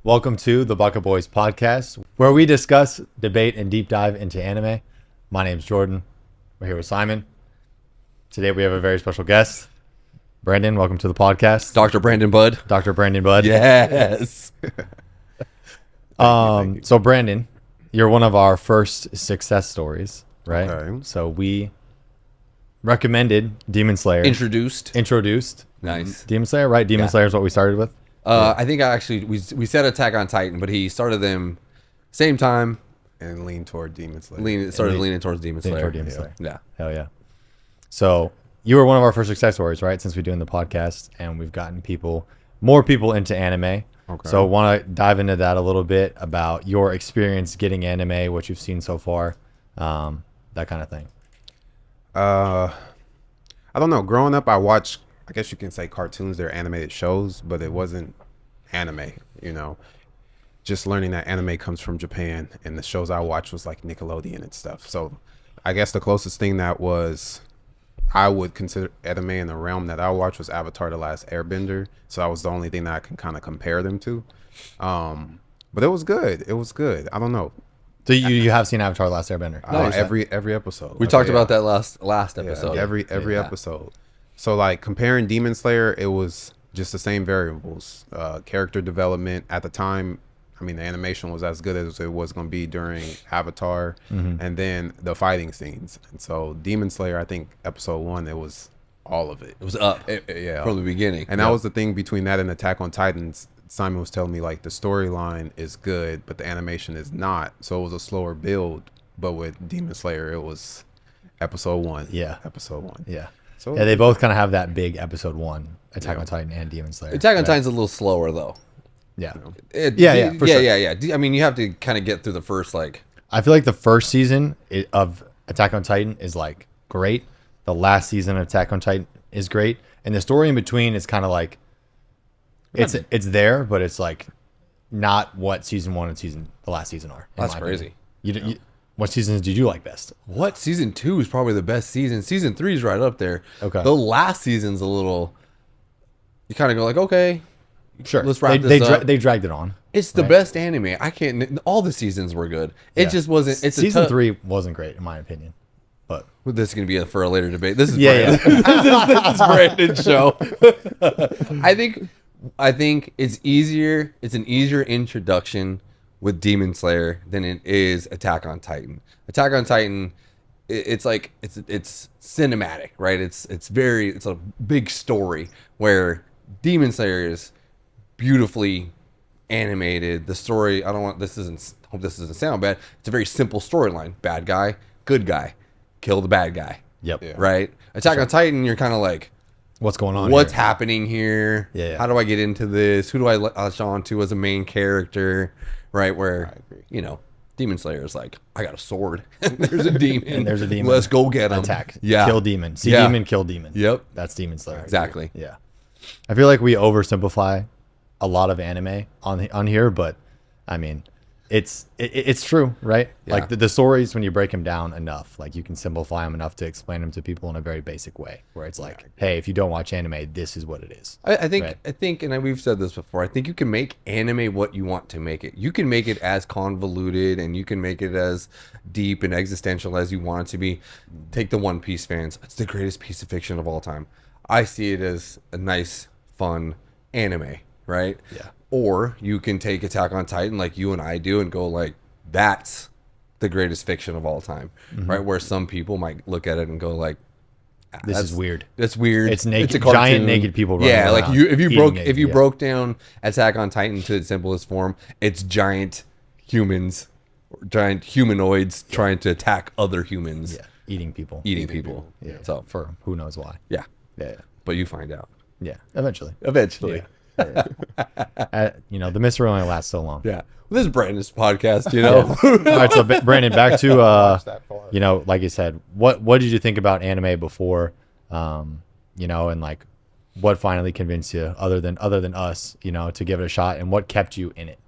Welcome to the Baka Boys podcast, where we discuss, debate, and deep dive into anime. My name's Jordan. We're here with Simon. Today we have a very special guest, Brandon. Welcome to the podcast, Dr. Brandon Budd. Dr. Brandon Budd. Yes. So Brandon, you're one of our first success stories, right? Okay. So we recommended Demon Slayer. Introduced. Nice. Demon Slayer, right? Demon Slayer is what we started with. I think we said Attack on Titan, but he started them same time. And lean toward Demon Slayer. Started leaning towards Demon Slayer. Toward Demon Slayer. Yeah. Hell yeah. So you were one of our first success stories, right? Since we're doing the podcast, and we've gotten more people into anime. Okay. So want to dive into that a little bit about your experience getting anime, what you've seen so far, that kind of thing. I don't know. Growing up, I watched, I guess you can say cartoons. They're animated shows, but it wasn't anime, you know. Just learning that anime comes from Japan, and the shows I watched was like Nickelodeon and stuff. So I guess the closest thing that was I would consider anime in the realm that I watched was Avatar: The Last Airbender. So that was the only thing that I can kind of compare them to. But it was good. It was good. I don't know. So you have seen Avatar: The Last Airbender? Every episode. We talked about that last episode. Every episode. So like comparing Demon Slayer, it was just the same variables. Character development at the time. I mean, the animation was as good as it was going to be during Avatar, and then the fighting scenes. And so Demon Slayer, I think episode 1, it was all of it. It was up from the beginning. And that was the thing between that and Attack on Titans. Simon was telling me like the storyline is good, but the animation is not. So it was a slower build. But with Demon Slayer, it was episode 1. Yeah. Episode 1. Yeah. So Yeah, they both kind of have that big episode 1, Attack on Titan and Demon Slayer. Attack on right? Titan's a little slower though. Yeah. For sure. Yeah. I mean, you have to kind of get through the first I feel like the first season of Attack on Titan is like great. The last season of Attack on Titan is great, and the story in between is kind of like it's there, but it's like not what season 1 and the last season are. That's crazy. What seasons did you like best? What season 2 is probably the best season. Season 3 is right up there. Okay. The last season's a little. You kind of go like, okay, Sure. let's wrap this up. They dragged it on. It's the best anime. I can't. All the seasons were good. It just wasn't. It's Season 3 wasn't great in my opinion, but This is gonna be for a later debate. This is yeah. this is Brandon's show. I think it's easier. It's an easier introduction with Demon Slayer than it is Attack on Titan. Attack on Titan, it's like it's cinematic, right? It's a big story, where Demon Slayer is beautifully animated. The story, hope this doesn't sound bad. It's a very simple storyline. Bad guy, good guy, kill the bad guy. Yep. Yeah. Right? Attack on Titan, you're kind of like, What's going on? what's here? happening here? Yeah. How do I get into this? Who do I latch on to as a main character? Right? Where, Demon Slayer is like, I got a sword. There's a demon. And there's a demon. Let's go get him. Attack. Yeah. Kill demon. See Yeah. demon, kill demon. Yep. That's Demon Slayer. Exactly. Yeah. I feel like we oversimplify a lot of anime on here, but I mean, it's true, right? Yeah. Like the stories, when you break them down enough, like you can simplify them enough to explain them to people in a very basic way, where it's like, hey, if you don't watch anime, this is what it is. I think, Right. and we've said this before, I think you can make anime what you want to make it. You can make it as convoluted, and you can make it as deep and existential as you want it to be. Take the One Piece fans. It's the greatest piece of fiction of all time. I see it as a nice, fun anime, right? Yeah. Or you can take Attack on Titan like you and I do and go like, that's the greatest fiction of all time, right? Where some people might look at it and go like, This is weird. That's weird. It's naked, a cartoon. giant naked people running Yeah, like around if you eating broke down Attack on Titan to its simplest form, it's giant humans, giant humanoids trying to attack other humans. Yeah, eating people. Eating people. Yeah. So For who knows why. yeah, Yeah. but you find out Yeah. Eventually. eventually. Yeah. The mystery only lasts so long. Yeah. Well, this is Brandon's podcast, you know. All right, so Brandon, back to that far. like you said, what did you think about anime before, and like what finally convinced you, other than us, to give it a shot, and what kept you in it?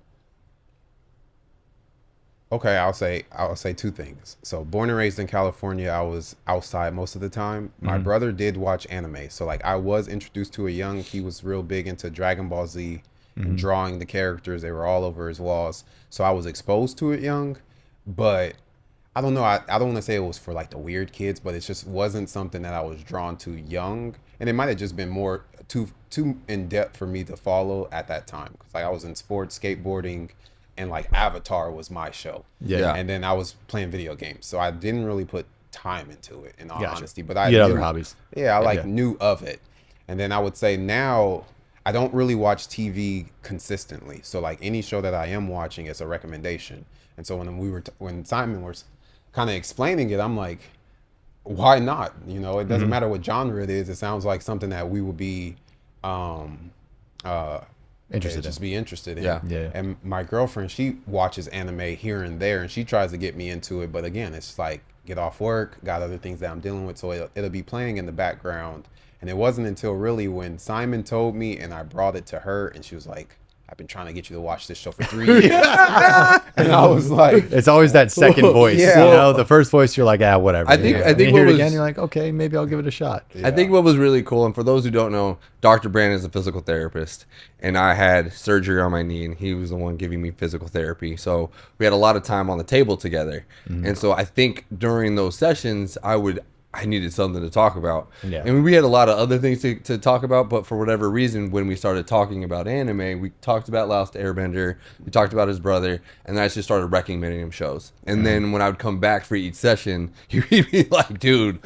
Okay, I'll say two things. So born and raised in California, I was outside most of the time. My brother did watch anime. So like I was introduced to it young. He was real big into Dragon Ball Z and drawing the characters. They were all over his walls. So I was exposed to it young, but I don't know. I don't want to say it was for like the weird kids, but it just wasn't something that I was drawn to young. And it might have just been more too in depth for me to follow at that time. Cause like I was in sports, skateboarding, and like Avatar was my show. Yeah. And then I was playing video games. So I didn't really put time into it in all Gotcha. honesty. But I You had other knew- hobbies. Yeah, I Yeah. knew of it. And then I would say now I don't really watch TV consistently. So like any show that I am watching is a recommendation. And so when Simon was kind of explaining it, I'm like, why not? You know, it doesn't matter what genre it is. It sounds like something that we would be interested in. Yeah. Yeah. And my girlfriend, she watches anime here and there, and she tries to get me into it. But again, it's like get off work, got other things that I'm dealing with, so it'll be playing in the background. And it wasn't until really when Simon told me and I brought it to her, and she was like, I've been trying to get you to watch this show for 3 years. And I was like, It's always that second voice. Yeah. You know, the first voice, you're like, whatever. I think- And I think you what hear it was- again, you're like, okay, maybe I'll give it a shot. yeah. I think what was really cool, and for those who don't know, Dr. Brandon is a physical therapist, and I had surgery on my knee, and he was the one giving me physical therapy. So we had a lot of time on the table together, and so I think during those sessions, I needed something to talk about. Yeah. And we had a lot of other things to talk about, but for whatever reason, when we started talking about anime, we talked about Last Airbender, we talked about his brother, and then I just started recommending him shows. And then when I would come back for each session, he'd be like, dude,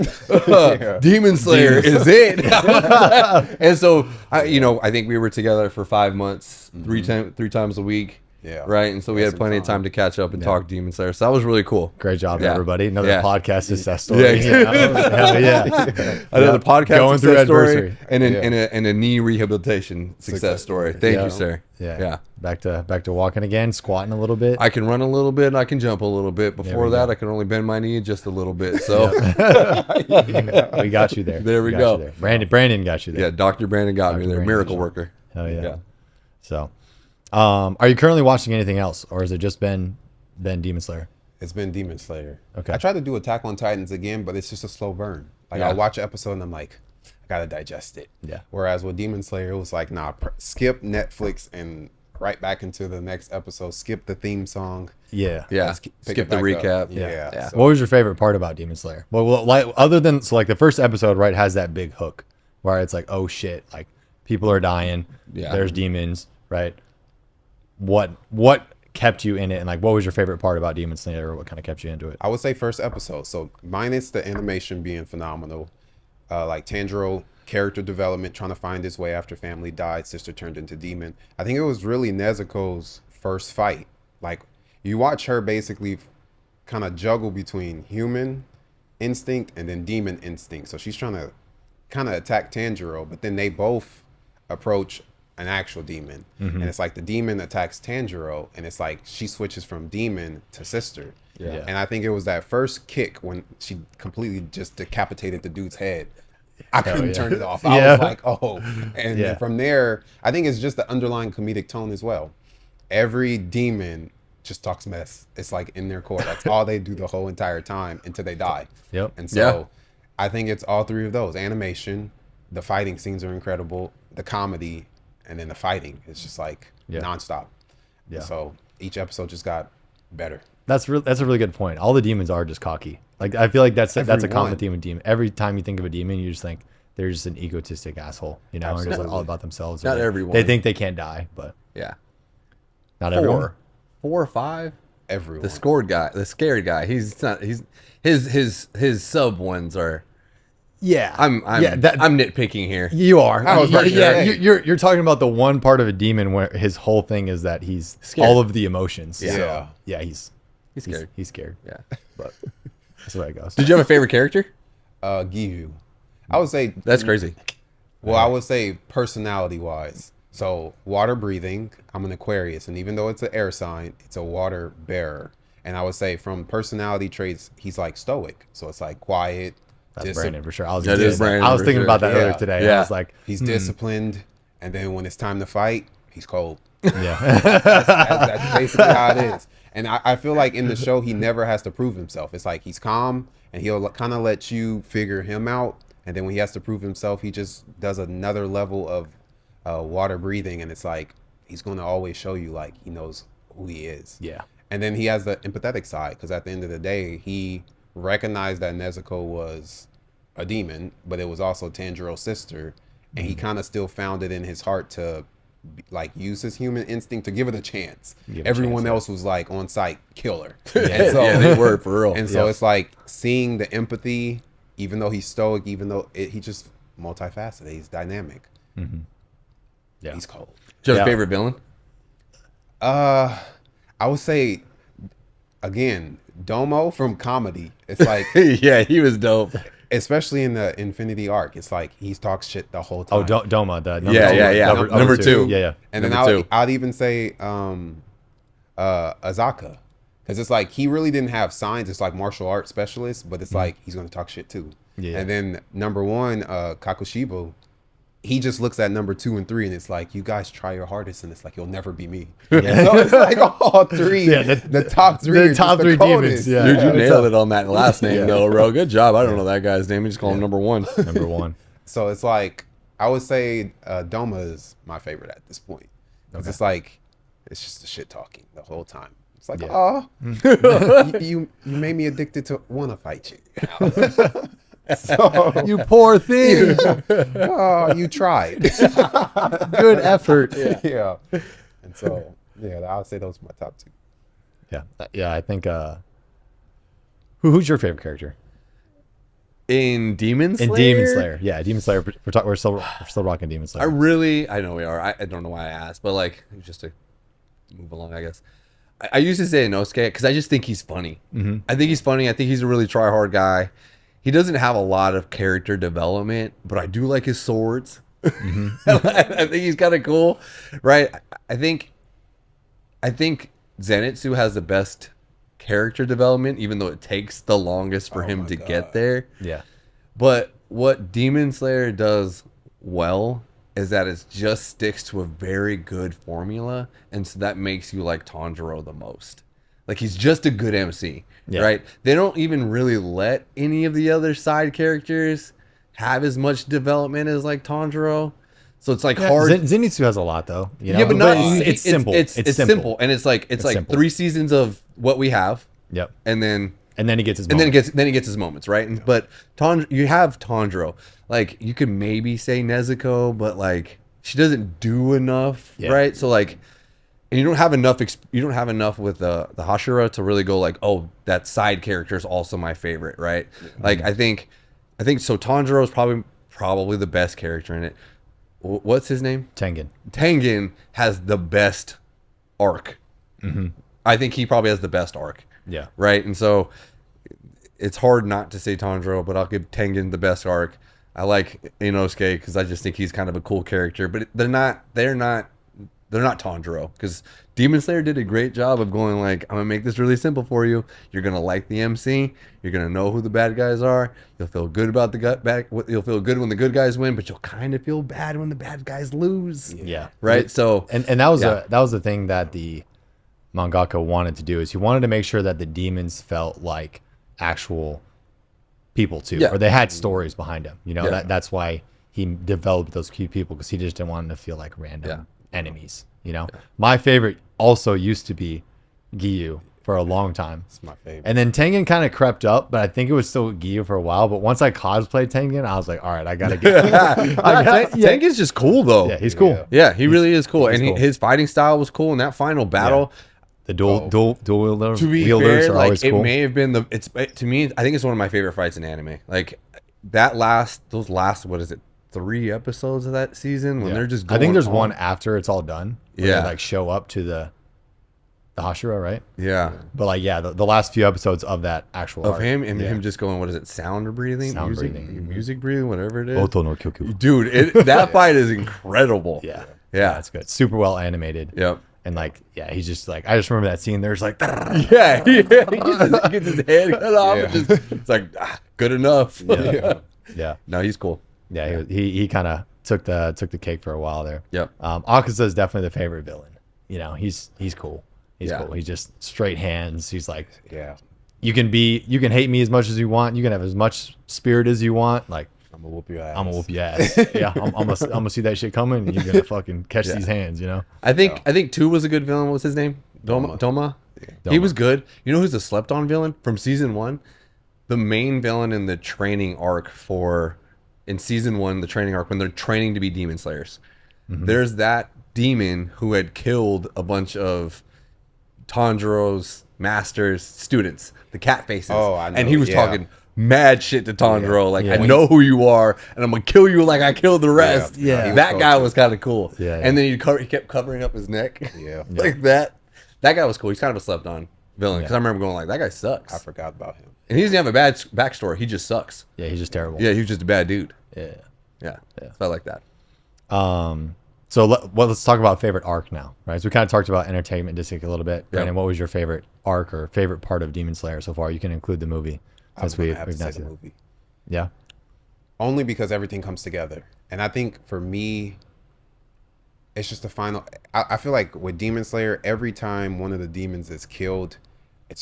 Demon Slayer is it. And so, I think we were together for 5 months, three times a week. Yeah. Right. And so we That's had plenty of some time to catch up and talk Demon Slayer. So that was really cool. Great job, Yeah. everybody. Another Yeah. podcast success story. Yeah. You know? Hell yeah. Another podcast Going through success story adversity. and Yeah. a knee rehabilitation success story. Thank Yeah. you, sir. Yeah. Yeah. Back to walking again, squatting a little bit. I can run a little bit and I can jump a little bit. Before we that, go. I can only bend my knee just a little bit. So, We got you there. There we got go. you there. Brandon got you there. yeah, Dr. Brandon got me Dr. there. Brandon Miracle got you. worker. Hell yeah. Yeah. So, are you currently watching anything else, or has it just been Demon Slayer? It's been Demon Slayer. Okay. I tried to do Attack on Titans again, but it's just a slow burn. Like Yeah. I'll watch an episode and I'm like, I gotta digest it. Yeah. Whereas with Demon Slayer, it was like, nah, skip Netflix and right back into the next episode. Skip the theme song. Yeah. Yeah. Let's pick Skip it the back recap. up. Yeah. Yeah. So- What was your favorite part about Demon Slayer? Well, like other than like the first episode, right, has that big hook where it's like, oh shit, like people are dying. Yeah. There's demons, right? What kept you in it, and like what was your favorite part about Demon Slayer, or what kind of kept you into it? I would say first episode. So minus the animation being phenomenal, like Tanjiro character development, trying to find his way after family died, sister turned into demon. I think it was really Nezuko's first fight. Like you watch her basically kind of juggle between human instinct and then demon instinct. So she's trying to kind of attack Tanjiro, but then they both approach an actual demon, and it's like the demon attacks Tanjiro, and it's like she switches from demon to sister. Yeah. And I think it was that first kick when she completely just decapitated the dude's head. I couldn't yeah. turn it off. I Yeah. was like, oh. And Yeah. from there, I think it's just the underlying comedic tone as well. Every demon just talks mess. It's like in their core. That's all they do the whole entire time until they die. Yep. And so Yeah. I think it's all three of those. Animation, the fighting scenes are incredible, the comedy, and then the fighting. It's just like Yeah. nonstop. Yeah. So each episode just got better. That's a really good point. All the demons are just cocky. Like I feel like that's a Every common one. theme with demon. Every time you think of a demon, you just think they're just an egotistic asshole, you know, and just like Absolutely. all about themselves. Not Or everyone. They think they can't die, but Yeah. not everyone. 4 or 5. Everyone. The scared guy. He's not. He's his sub ones are. Yeah, I'm nitpicking here. You are. I was Yeah, about to yeah, say. you're talking about the one part of a demon where his whole thing is that he's Scared. all of the emotions. Yeah. So, yeah, he's scared. He's scared. Yeah. But that's the way it goes. Did you have a favorite character? Giyu. I would say That's crazy. Well, I would say personality wise. So water breathing, I'm an Aquarius, and even though it's an air sign, it's a water bearer. And I would say from personality traits, he's like stoic. So it's like quiet. That's disci- Brandon for sure. I was, That is Brandon I was for thinking sure. about that earlier Yeah. today. Yeah. I was like, He's disciplined, and then when it's time to fight, he's cold. yeah, That's basically how it is. And I feel like in the show, he never has to prove himself. It's like he's calm, and he'll kind of let you figure him out. And then when he has to prove himself, he just does another level of water breathing, and it's like he's going to always show you like he knows who he is. Yeah. And then he has the empathetic side because at the end of the day, he recognized that Nezuko was a demon, but it was also Tanjiro's sister, and he kind of still found it in his heart to like use his human instinct to give it a chance. Everyone else was like on site, kill her. And so, Yeah, they were for real. And so it's like seeing the empathy, even though he's stoic, even though he just multifaceted, he's dynamic. Yeah. He's cold. Do you have Yeah. a favorite villain? I would say again, Domo from comedy. It's like Yeah, he was dope. especially in the Infinity arc, it's like he talks shit the whole time. Oh, Doma. The number Yeah, two. yeah, yeah. Number two. Yeah, yeah. And then Number two. I'd even say Azaka, because it's like he really didn't have signs. It's like martial arts specialist, but it's like he's gonna talk shit too. Yeah. And then number one, Kakushibo, he just looks at number 2 and 3, and it's like, you guys try your hardest, and it's like you'll never be me. Yeah. So it's like all three, Yeah, the top three, the are top just three the demons, coldest. yeah. Dude, you it's nailed up. it on that last name, though, bro. Good job. I don't know that guy's name. You just call him number one. Number one. So it's like I would say Doma is my favorite at this point. 'Cause it's like it's just the shit talking the whole time. It's like, oh, you made me addicted to want to fight you. So You poor thing. oh, you tried. Good effort. Yeah. And so yeah, I would say those are my top 2. Yeah. Yeah. I think. Who's your favorite character In Demon Slayer? in Demon Slayer? Yeah, Demon Slayer. We're still rocking Demon Slayer. I know we are. I don't know why I asked, but like, just to move along, I guess. I used to say Inosuke because I just think he's funny. I think he's funny. I think he's a really try hard guy. He doesn't have a lot of character development, but I do like his swords. I think he's kind of cool, right? I think Zenitsu has the best character development, even though it takes the longest for him to get there. Yeah. But what Demon Slayer does well is that it just sticks to a very good formula, and so that makes you like Tanjiro the most. Like, he's just a good MC, right? They don't even really let any of the other side characters have as much development as like Tanjiro. So it's like hard. Zenitsu has a lot though. You know? Yeah, but not. it's simple. It's simple, and it's like simple. 3 seasons of what we have, Yep. and then And then he gets his. and then moment. he gets his moments, right? And, but you have Tanjiro. Like, you could maybe say Nezuko, but like she doesn't do enough, Yeah. right? So like, and you don't have enough. You don't have enough with the Hashira to really go like, oh, that side character is also my favorite, right? Like, I think so. Tanjiro is probably the best character in it. What's his name? Tengen. Tengen has the best arc. I think he probably has the best arc. Yeah. Right. And so it's hard not to say Tanjiro, but I'll give Tengen the best arc. I like Inosuke because I just think he's kind of a cool character, but they're not Tanjiro, because Demon Slayer did a great job of going like, I'm gonna make this really simple for you. You're gonna like the MC. You're gonna know who the bad guys are. You'll feel good about You'll feel good when the good guys win, but you'll kind of feel bad when the bad guys lose. Yeah. Right. So And that was the thing that the mangaka wanted to do, is he wanted to make sure that the demons felt like actual people too, Yeah. or they had stories behind them. You know, Yeah. that's why he developed those cute people, because he just didn't want them to feel like random Yeah. enemies. You know, my favorite also used to be Giyu for a long time. It's my favorite. And then Tengen kind of crept up, but I think it was still Giyu for a while. But once I cosplayed Tengen, I was like, all right, I gotta get. Tengen's just cool though. Yeah, he's cool. Yeah, he really is cool, and cool. his fighting style was cool in that final battle. The dual wielders, To be wielders fair, are like, always it cool. may have been to me, I think it's one of my favorite fights in anime. Like those last what is it, 3 episodes of that season when Yeah. they're just I think going there's on. one after it's all done. Where Yeah. they like show up to the Hashira, right? Yeah. But like, yeah, the last few episodes of that actual Of arc. him and Yeah. him just going, what is it, sound breathing, Sound music, breathing. music breathing, whatever it is. Oto no Kyoku. Dude, that fight is incredible. Yeah, Yeah. it's good. Super well animated. Yep. And like, yeah, he's just like, I just remember that scene. There's like, Yeah, he gets his head cut off. Yeah. And just, it's like, good enough. yeah, No, he's cool. yeah. He kind of took the cake for a while there. Yep. Akaza is definitely the favorite villain. You know, he's cool. He's Yeah. cool. He's just straight hands. He's like, Yeah. you can hate me as much as you want. You can have as much spirit as you want. Like, I'm gonna whoop your ass. I'm gonna whoop your ass. Yeah, I'm gonna see that shit coming, and you're gonna fucking catch these hands, you know? I think 2 was a good villain. What was his name? Doma. He was good. You know who's a slept on villain from season 1? The main villain in the training arc in season 1, the training arc when they're training to be demon slayers. There's that demon who had killed a bunch of Tanjiro's master's students, the cat faces. Oh, I know. And he was Yeah. talking mad shit to Tanjiro, like, Yeah. I know who you are, and I'm gonna kill you like I killed the rest. Yeah. He was That cool, guy too. was kind of cool. Yeah, And then he kept covering up his neck. Yeah. Like that. That guy was cool. He's kind of a slept on villain because Yeah. I remember going like, that guy sucks. I forgot about him. And he doesn't have a bad backstory. He just sucks. Yeah, he's just terrible. Yeah, he was just a bad dude. Yeah. Yeah. Felt like that. So let's talk about favorite arc now, right? So we kind of talked about entertainment district a little bit. Brandon, what was your favorite arc or favorite part of Demon Slayer so far? You can include the movie I was since gonna have to we've say not the seen it. movie. Yeah. Only because everything comes together. And I think for me, it's just the final. I feel like with Demon Slayer, every time one of the demons is killed,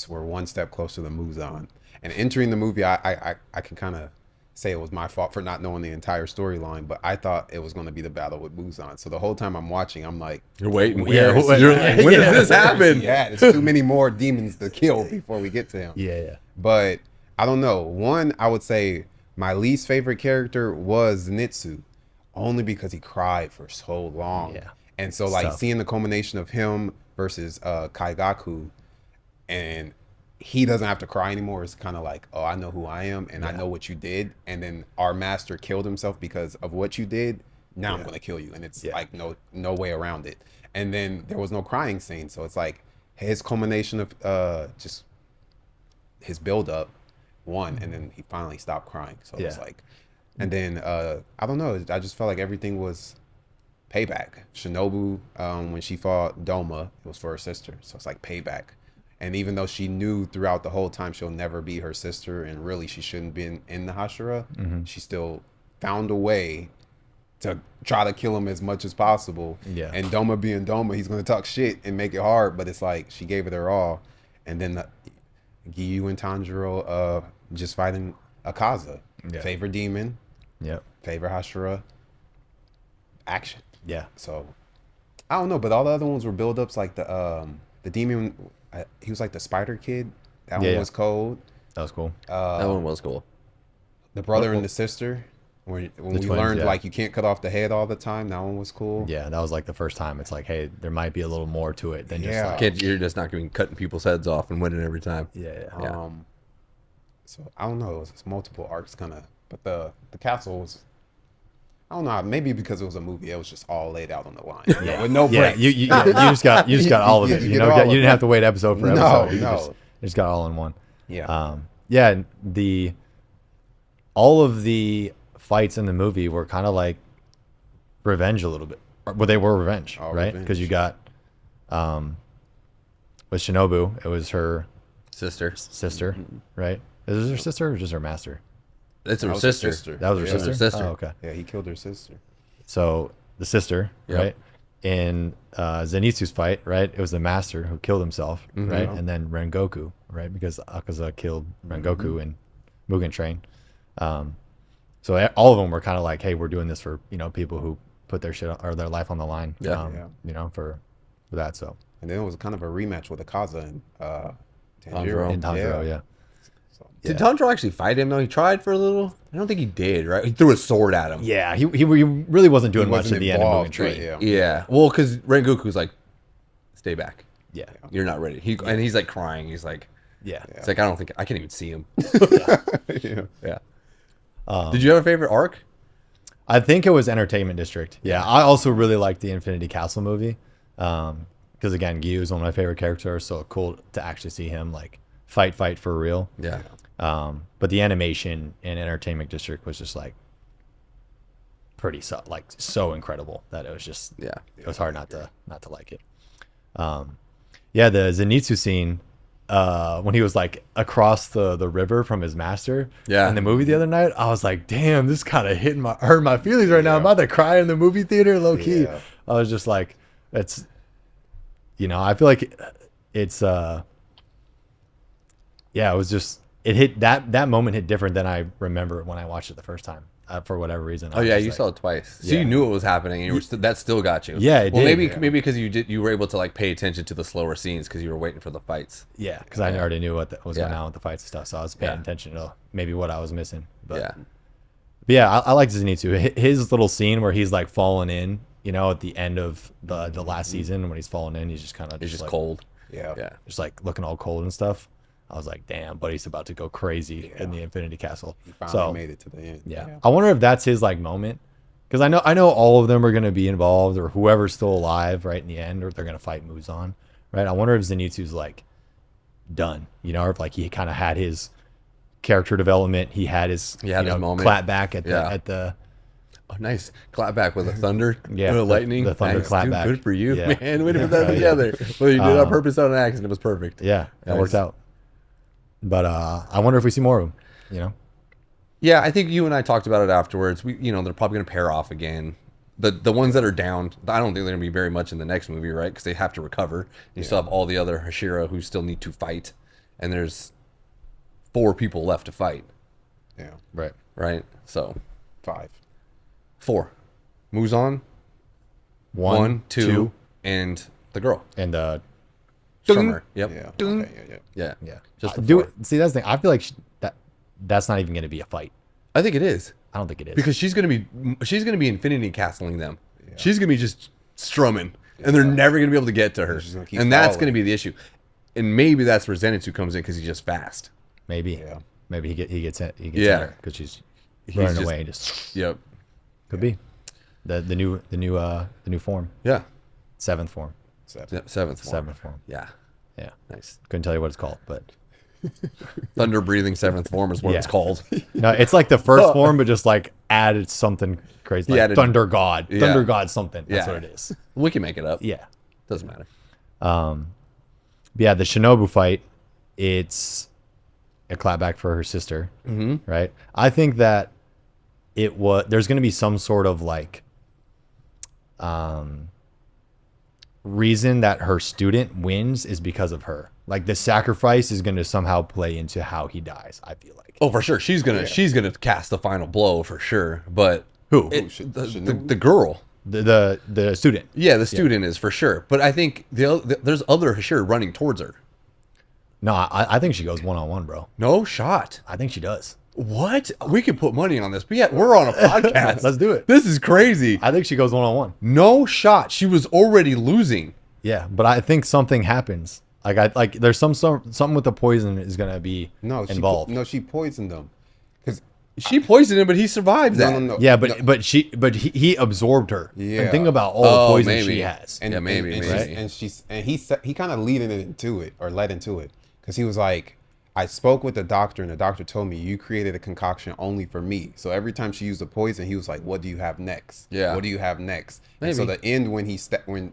we're one step closer to Muzan. And entering the movie, I can kind of say it was my fault for not knowing the entire storyline, but I thought it was going to be the battle with Muzan. So the whole time I'm watching, I'm like, You're waiting. Yeah, When does this happen? yeah, there's too many more demons to kill before we get to him. Yeah. But I don't know. One, I would say my least favorite character was Nitsu, only because he cried for so long. Yeah. And so like Tough. seeing the culmination of him versus Kaigaku, and he doesn't have to cry anymore. It's kind of like, oh, I know who I am and I know what you did. And then our master killed himself because of what you did. Now I'm going to kill you. And it's like no way around it. And then there was no crying scene. So it's like his culmination of just his build up won, and then he finally stopped crying. So it was like, and then I don't know. I just felt like everything was payback. Shinobu, when she fought Doma, it was for her sister. So it's like payback. And even though she knew throughout the whole time she'll never be her sister, and really she shouldn't be in the Hashira, she still found a way to try to kill him as much as possible. Yeah. And Doma being Doma, he's going to talk shit and make it hard, but it's like she gave it her all. And then Giyu and Tanjiro just fighting Akaza. Yeah. Favorite demon, Yep. favorite Hashira, action. Yeah. So I don't know, but all the other ones were build-ups, like the demon. He was like the spider kid. That one was cold. That was cool. That one was cool. The brother and the sister. When we twins, learned yeah. like you can't cut off the head all the time. That one was cool. Yeah, that was like the first time. It's like, hey, there might be a little more to it than just Yeah. like, Kid, you're just not going to be cutting people's heads off and winning every time. yeah. Yeah. So I don't know. It's multiple arcs kind of, but the castle was. I don't know. Maybe because it was a movie, it was just all laid out on the line, with no Yeah, breaks. you just got all of it. You You get know, all of you didn't it. have to wait episode for No, episode. You no. just got all in one. Yeah. Yeah. All of the fights in the movie were kind of like revenge a little bit. Well, they were revenge, Oh, right? revenge. Because you got with Shinobu, it was her Sister. sister, right? Is it her sister or just her master? That's her That was her sister. sister. That was her Yeah. sister. Her sister. Oh, okay. Yeah, he killed her sister. So the sister, Yep. right? In Zenitsu's fight, right? It was the master who killed himself, right? And then Rengoku, right? Because Akaza killed Rengoku in Mugen Train. So all of them were kind of like, hey, we're doing this for, people who put their shit or their life on the line, Yeah. for that. So And then it was kind of a rematch with Akaza and Tanjiro. in Tanjiro, yeah. So, Did Tanjiro actually fight him though? He tried for a little. I don't think he did. Right? He threw a sword at him. Yeah, he really wasn't doing he much wasn't at the end of Mugen involved, Train. but yeah. Yeah. Well, because Rengoku's like, stay back. Yeah. You're not ready. And he's like crying. He's like, Yeah. it's like I can't even see him. yeah. Yeah. Did you have a favorite arc? I think it was Entertainment District. Yeah, I also really liked the Infinity Castle movie. Because again, Gyu is one of my favorite characters, so cool to actually see him like fight for real. Yeah. But the animation in Entertainment District was just like pretty so incredible that it was just it was hard not to like it. Yeah, the Zenitsu scene when he was like across the river from his master in the movie the other night, I was like, damn, this kind of hurt my feelings right now. I'm about to cry in the movie theater, low key. Yeah. I was just like, it's I feel like it's it was just it hit that moment hit different than I remember when I watched it the first time. for whatever reason. Oh yeah, you saw it twice, so you knew it was happening, and you were that still got you. Yeah, it well, did. maybe because you were able to like pay attention to the slower scenes because you were waiting for the fights. Yeah, because I already knew what was going on with the fights and stuff, so I was paying attention to maybe what I was missing. But yeah, I like Zenitsu. His little scene where he's like falling in, at the end of the last season when he's falling in, he's just kind of He's just like, cold. Yeah. just like looking all cold and stuff. I was like, damn, buddy's about to go crazy in the Infinity Castle. He finally made it to the end. Yeah. I wonder if that's his like moment, because I know all of them are going to be involved, or whoever's still alive right in the end, or they're going to fight Muzan, right? I wonder if Zenitsu's like done, or if like he kind of had his character development, he had his his moment. clap back at the Oh, nice clap back with a thunder, Yeah, with a lightning, the thunder nice, clap dude, back. Good for you, Yeah. man. Way to put that together. Well, you did it on purpose, on an accident. It was perfect. yeah, that Nice. worked out. But I wonder if we see more of him. Yeah, I think you and I talked about it afterwards. They're probably going to pair off again. The ones that are down, I don't think they're going to be very much in the next movie, right? Because they have to recover. You still have all the other Hashira who still need to fight, and there's 4 people left to fight, Yeah. right? So 5. 4, Muzan, one, two, and the girl. and Drummer. Yep. Yeah. Ding. Okay, yeah. Yeah. yeah, Just the do 4. see that's the thing. I feel like that's not even going to be a fight. I think it is. I don't think it is. Because she's gonna be Infinity Castling them. She's gonna be just strumming, and they're never gonna be able to get to her, She's gonna keep and that's falling. gonna be the issue. And maybe that's where Zenitsu comes in because he's just fast. maybe Yeah. maybe he gets in Yeah. there because he's He's running just- away and just Yep. could be the new form, Yeah. 7th form. 7. 7th form. 7th form. Yeah. Yeah, Nice. couldn't tell you what it's called, but Thunder breathing 7th form is what it's Yeah. called. no, it's like the first form, but just like added something crazy, He like added- Thunder God, Yeah. Thunder God something. That's Yeah. what it is. We can make it up. Yeah. Doesn't matter. Yeah, the Shinobu fight, it's a clapback for her sister, right? I think that there's going to be some sort of like reason that her student wins is because of her. Like the sacrifice is going to somehow play into how he dies, I feel like. Oh, for sure. She's gonna cast the final blow for sure. But Who? the girl. The student. Yeah, the student is for sure. But I think there's other Hashira running towards her. No, I think she goes one-on-one, bro. No shot. I think she does. What? We could put money on this, but yeah, we're on a podcast. Let's do it. This is crazy. I think she goes one-on-one. No shot. She was already losing. Yeah, but I think something happens. Like there's something with the poison is gonna be involved. She poisoned them. Because She poisoned him, but he survived that. no. Yeah, but he absorbed her. Yeah. And think about all the poison maybe. she has. Yeah, maybe. he kind of led into it, because he was like, I spoke with the doctor, and the doctor told me you created a concoction only for me. So every time she used the poison, he was like, "What do you have next? Yeah. What do you have next?" And Maybe. so the end when when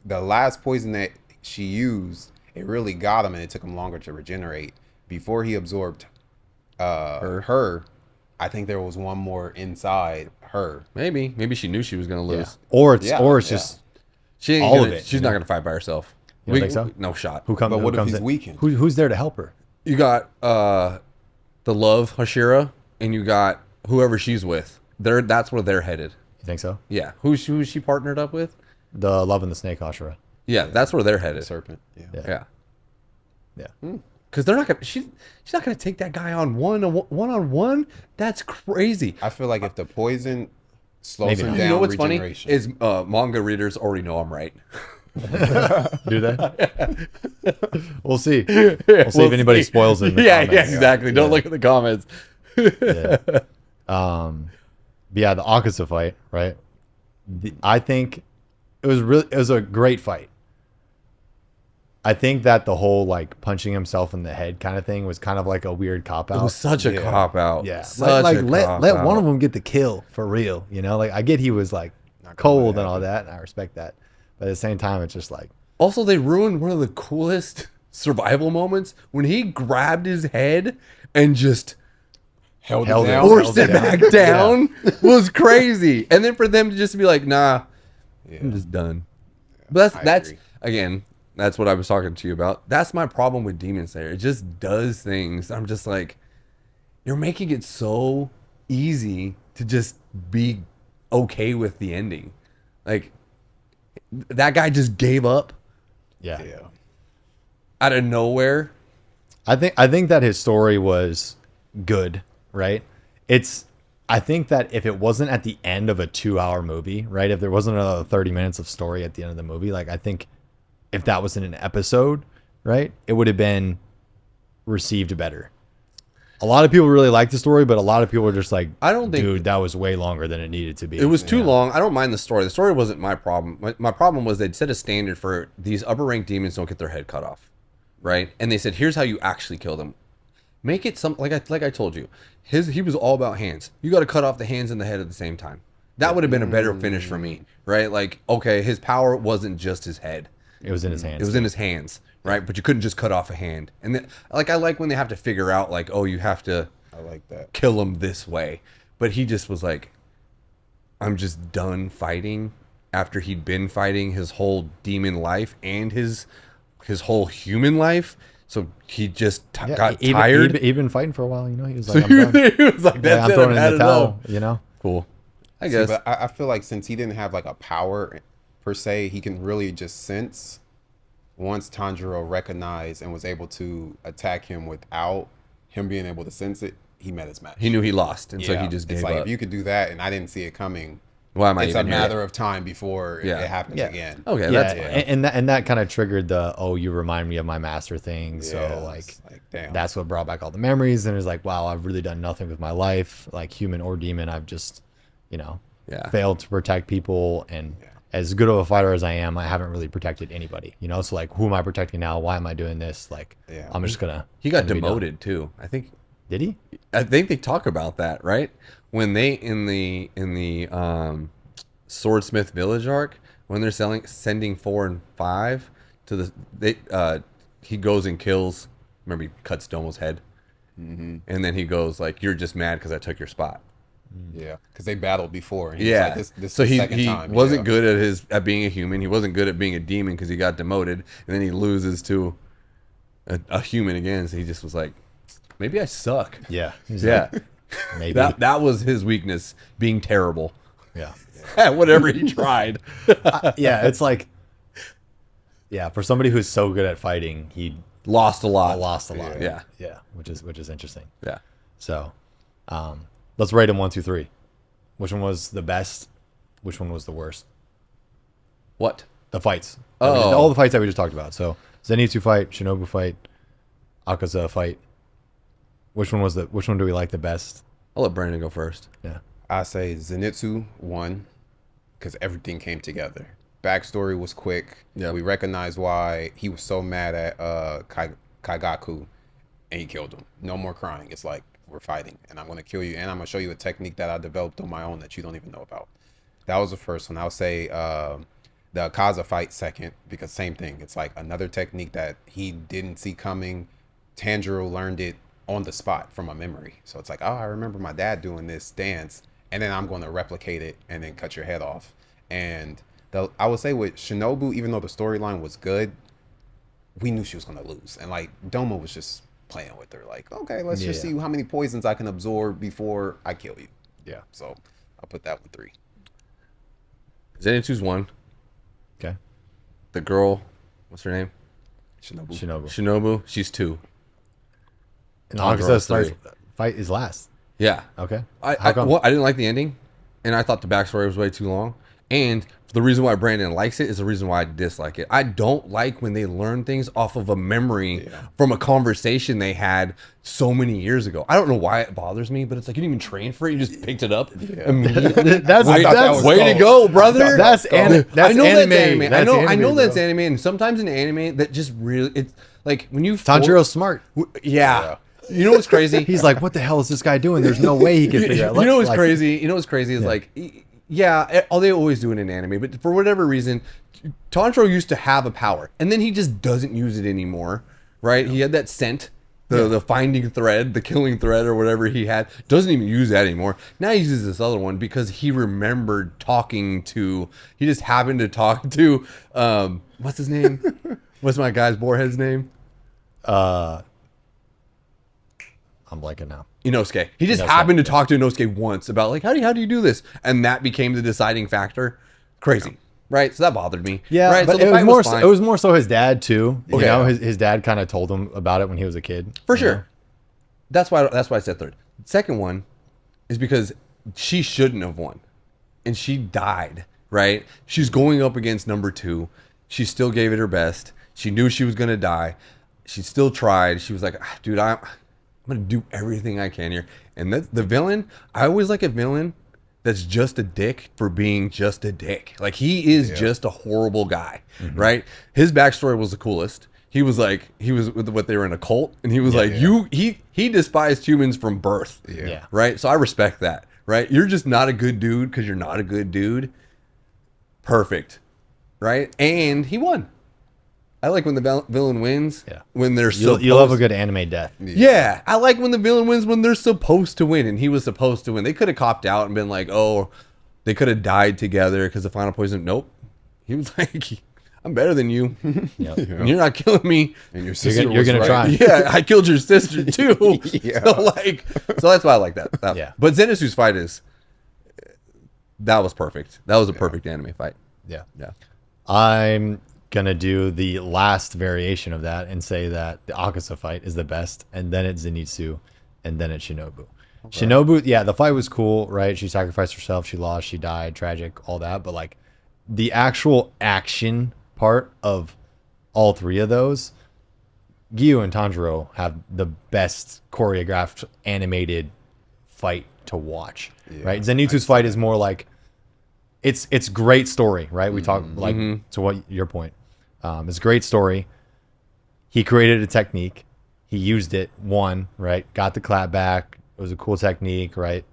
the last poison that she used, it really got him, and it took him longer to regenerate. Before he absorbed her, I think there was one more inside her. Maybe she knew she was gonna Yeah. lose. Or it's Yeah, just She ain't All gonna, of it, She's not gonna fight by herself. You don't think so? No shot. who comes. But who what if comes he's in? weakened? Who's there to help her? You got the love Hashira, and you got whoever she's with. That's where they're headed. You think so? Yeah. Who's she partnered up with? The Love and the Snake Ashura. Yeah, that's where they're headed. Serpent. Yeah. Yeah. Yeah. Because they're not gonna. She's not gonna take that guy on one on one. That's crazy. I feel like if the poison slows Maybe him not. down, You know what's funny regeneration. is manga readers already know I'm right. Do that? We'll see. We'll see if anybody spoils it. In the Yeah, comments. exactly. Don't look at the comments. Yeah. But yeah, the Akaza fight, right? I think it was a great fight. I think that the whole like punching himself in the head kind of thing was kind of like a weird cop It out. was such a Yeah. cop out. Yeah, Such like a let cop-out. one of them get the kill for real. Like I get he was like Not gonna cold let it and all happen. that, and I respect that. But at the same time, it's just like Also, they ruined one of the coolest survival moments when he grabbed his head and just held Held it it. down. forced it down. back down was crazy. And then for them to just be like, nah, Yeah. I'm just done. But I that's agree. again, that's what I was talking to you about. That's my problem with Demon Slayer. It just does things. I'm just like, you're making it so easy to just be okay with the ending. Like that guy just gave up Yeah. out of nowhere. I think that his story was good, right? I think that if it wasn't at the end of a 2-hour movie, right? If there wasn't another 30 minutes of story at the end of the movie, like I think if that was in an episode, right, it would have been received better. A lot of people really liked the story, but a lot of people were just like, I don't think- dude, that was way longer than it needed to be. It was too long. I don't mind the story. The story wasn't my problem. My problem was they'd set a standard for these upper ranked demons don't get their head cut off, right? And they said, here's how you actually kill them. Make it some like I told you. He was all about hands. You got to cut off the hands and the head at the same time. That would have been a better finish for me, right? Like, okay, his power wasn't just his head. It was in his hands. It was in his hands, right? But you couldn't just cut off a hand. And then, like, I like when they have to figure out, like, oh, you have to I like that. kill him this way. But he just was like, I'm just done fighting after he'd been fighting his whole demon life and his whole human life. So he just got tired. He'd been fighting for a while, you know. He was So like, I'm done. he was like, that's I'm it. throwing I've in had the enough. towel, you know. Cool. I See, guess. but I feel like since he didn't have like a power per se, he can really just sense once Tanjiro recognized and was able to attack him without him being able to sense it, he met his match. He knew he lost, and so he just gave it's like up. if you could do that and I didn't see it coming, Why am I it's a even here? matter of time before Yeah. it happens Yeah. again. Okay, Yeah, that's fine. and that kind of triggered the you remind me of my master thing. So Yeah, like it's like, damn. that's what brought back all the memories. And it's like, wow, I've really done nothing with my life, like human or demon. I've just, Yeah. failed to protect people. And as good of a fighter as I am, I haven't really protected anybody. So like, who am I protecting now? Why am I doing this? Like, Yeah. I'm just gonna. He got I'm gonna be done. demoted too. Did he? I think they talk about that, right? When they in the Swordsmith Village arc, when they're sending 4 and 5 to he goes and kills. Remember, he cuts Domo's head, and then he goes like, "You're just mad because I took your spot." Yeah, because they battled before. And he was Yeah. like, this So is the he second time. wasn't Yeah. good at being a human. He wasn't good at being a demon because he got demoted, and then he loses to a human again. So he just was like, maybe I suck. Yeah. He's Yeah. like, maybe. That was his weakness, being terrible Yeah. at whatever he tried. Yeah. It's like, yeah, for somebody who's so good at fighting, he Lost a lot. lost a lot. Yeah. Yeah. Which is interesting. Yeah. So, let's rate them 1, 2, 3. Which one was the best? Which one was the worst? What? The fights. Oh. All the fights that we just talked about. So, Zenitsu fight, Shinobu fight, Akaza fight. Which one do we like the best? I'll let Brandon go first. Yeah. I say Zenitsu won because everything came together. Backstory was quick. Yeah. We recognized why he was so mad at Kaigaku, and he killed him. No more crying. It's like, we're fighting, and I'm going to kill you, and I'm going to show you a technique that I developed on my own that you don't even know about. That was the first one. I'll say the Akaza fight second, because same thing. It's like another technique that he didn't see coming. Tanjiro learned it on the spot from a memory. So it's like, oh, I remember my dad doing this dance, and then I'm going to replicate it and then cut your head off. And I would say with Shinobu, even though the storyline was good, we knew she was going to lose. And like Domo was just playing with her. Like, okay, let's just Yeah. see how many poisons I can absorb before I kill you. Yeah. So I'll put that one 3. Zenitsu's 1. Okay. The girl, what's her name? Shinobu. Shinobu. She's 2. And Tanjiro's Akaza's 3. fight is last. Yeah. Okay. I How come? didn't like the ending, and I thought the backstory was way too long. And the reason why Brandon likes it is the reason why I dislike it. I don't like when they learn things off of a memory from a conversation they had so many years ago. I don't know why it bothers me, but it's like you didn't even train for it; you just picked it up immediately. That's Way, that's way to go, brother! That's anime. I know anime. that's anime. That's I know anime, that's bro. anime, and sometimes in anime that just really it's like when you Tanjiro's smart. yeah. You know what's crazy? He's like, what the hell is this guy doing? There's no way he can figure out. You know what's like, crazy? You know what's crazy is like, yeah, they always do it in anime, but for whatever reason, Tanjiro used to have a power, and then he just doesn't use it anymore, right? He had that scent, the finding thread, the killing thread, or whatever he had. Doesn't even use that anymore. Now he uses this other one because he remembered talking to. He just happened to talk to. What's his name? What's my guy's boarhead's name? I'm blanking now. Inosuke. He just Inosuke, happened to yeah. talk to Inosuke once about like how do you do this, and that became the deciding factor. Crazy, right? So that bothered me. Yeah, right. but So the it was fight more. fine. It was more so his dad too. You Okay, know, yeah. his dad kind of told him about it when he was a kid. For you sure. know? That's why I said third. Second one is because she shouldn't have won, and she died. Right? She's going up against number 2. She still gave it her best. She knew she was gonna die. She still tried. She was like, dude, I'm gonna do everything I can here. And the villain, I always like a villain that's just a dick for being just a dick. Like he is just a horrible guy, right? His backstory was the coolest. He was with what they were in a cult, and he was he despised humans from birth. Yeah. Right. So I respect that. Right. You're just not a good dude because you're not a good dude. Perfect. Right. And he won. I like when the villain wins. Yeah. When they're You love a good anime death. Yeah, I like when the villain wins when they're supposed to win, and he was supposed to win. They could have copped out and been like, "Oh, they could have died together because the final poison." Nope. He was like, "I'm better than you. Yep. And you're not killing me." And your sister you're was gonna right. try. Yeah, I killed your sister too. Yeah. So that's why I like that. Yeah. But Zenitsu's fight that was perfect. That was a perfect anime fight. Yeah. Yeah. I'm gonna do the last variation of that and say that the Akaza fight is the best, and then it's Zenitsu, and then it's Shinobu. Shinobu, yeah, the fight was cool, right? She sacrificed herself, she lost, she died, tragic, all that. But like the actual action part of all three of those, Gyu and Tanjiro have the best choreographed animated fight to watch, right? Zenitsu's fight is more like it's great story, right? We talk like to what your point. It's a great story. He created a technique. He used it, won, right? Got the clap back. It was a cool technique, right?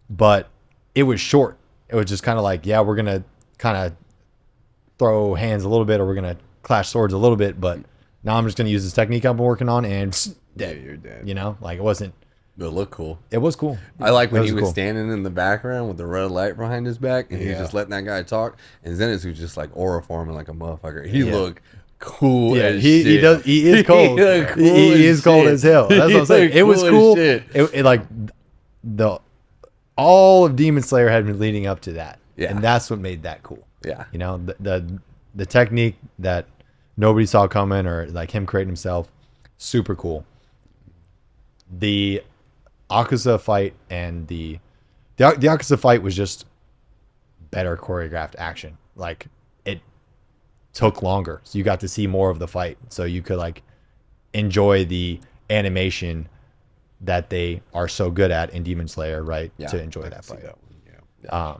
But it was short. It was just kind of like, yeah, we're going to kind of throw hands a little bit, or we're going to clash swords a little bit, but now I'm just going to use this technique I've been working on and dead. Yeah, you're dead. You know, like it wasn't, It looked cool. it was cool. I like when It he was cool. standing in the background with the red light behind his back, and he was just letting that guy talk. And Zenitsu was just like aura forming like a motherfucker. He looked cool. Yeah, as he shit. does. He is cold. looked cool he as is cold shit. as hell. That's what I'm saying. He It was looked cool. cool as shit. It like the all of Demon Slayer had been leading up to that, Yeah. and that's what made that cool. Yeah. You know, the technique that nobody saw coming, or like him creating himself, super cool. The Akaza fight and the Akaza fight was just better choreographed action. Like it took longer, so you got to see more of the fight, so you could like enjoy the animation that they are so good at in Demon Slayer, right? Yeah, to enjoy that fight. That one, yeah.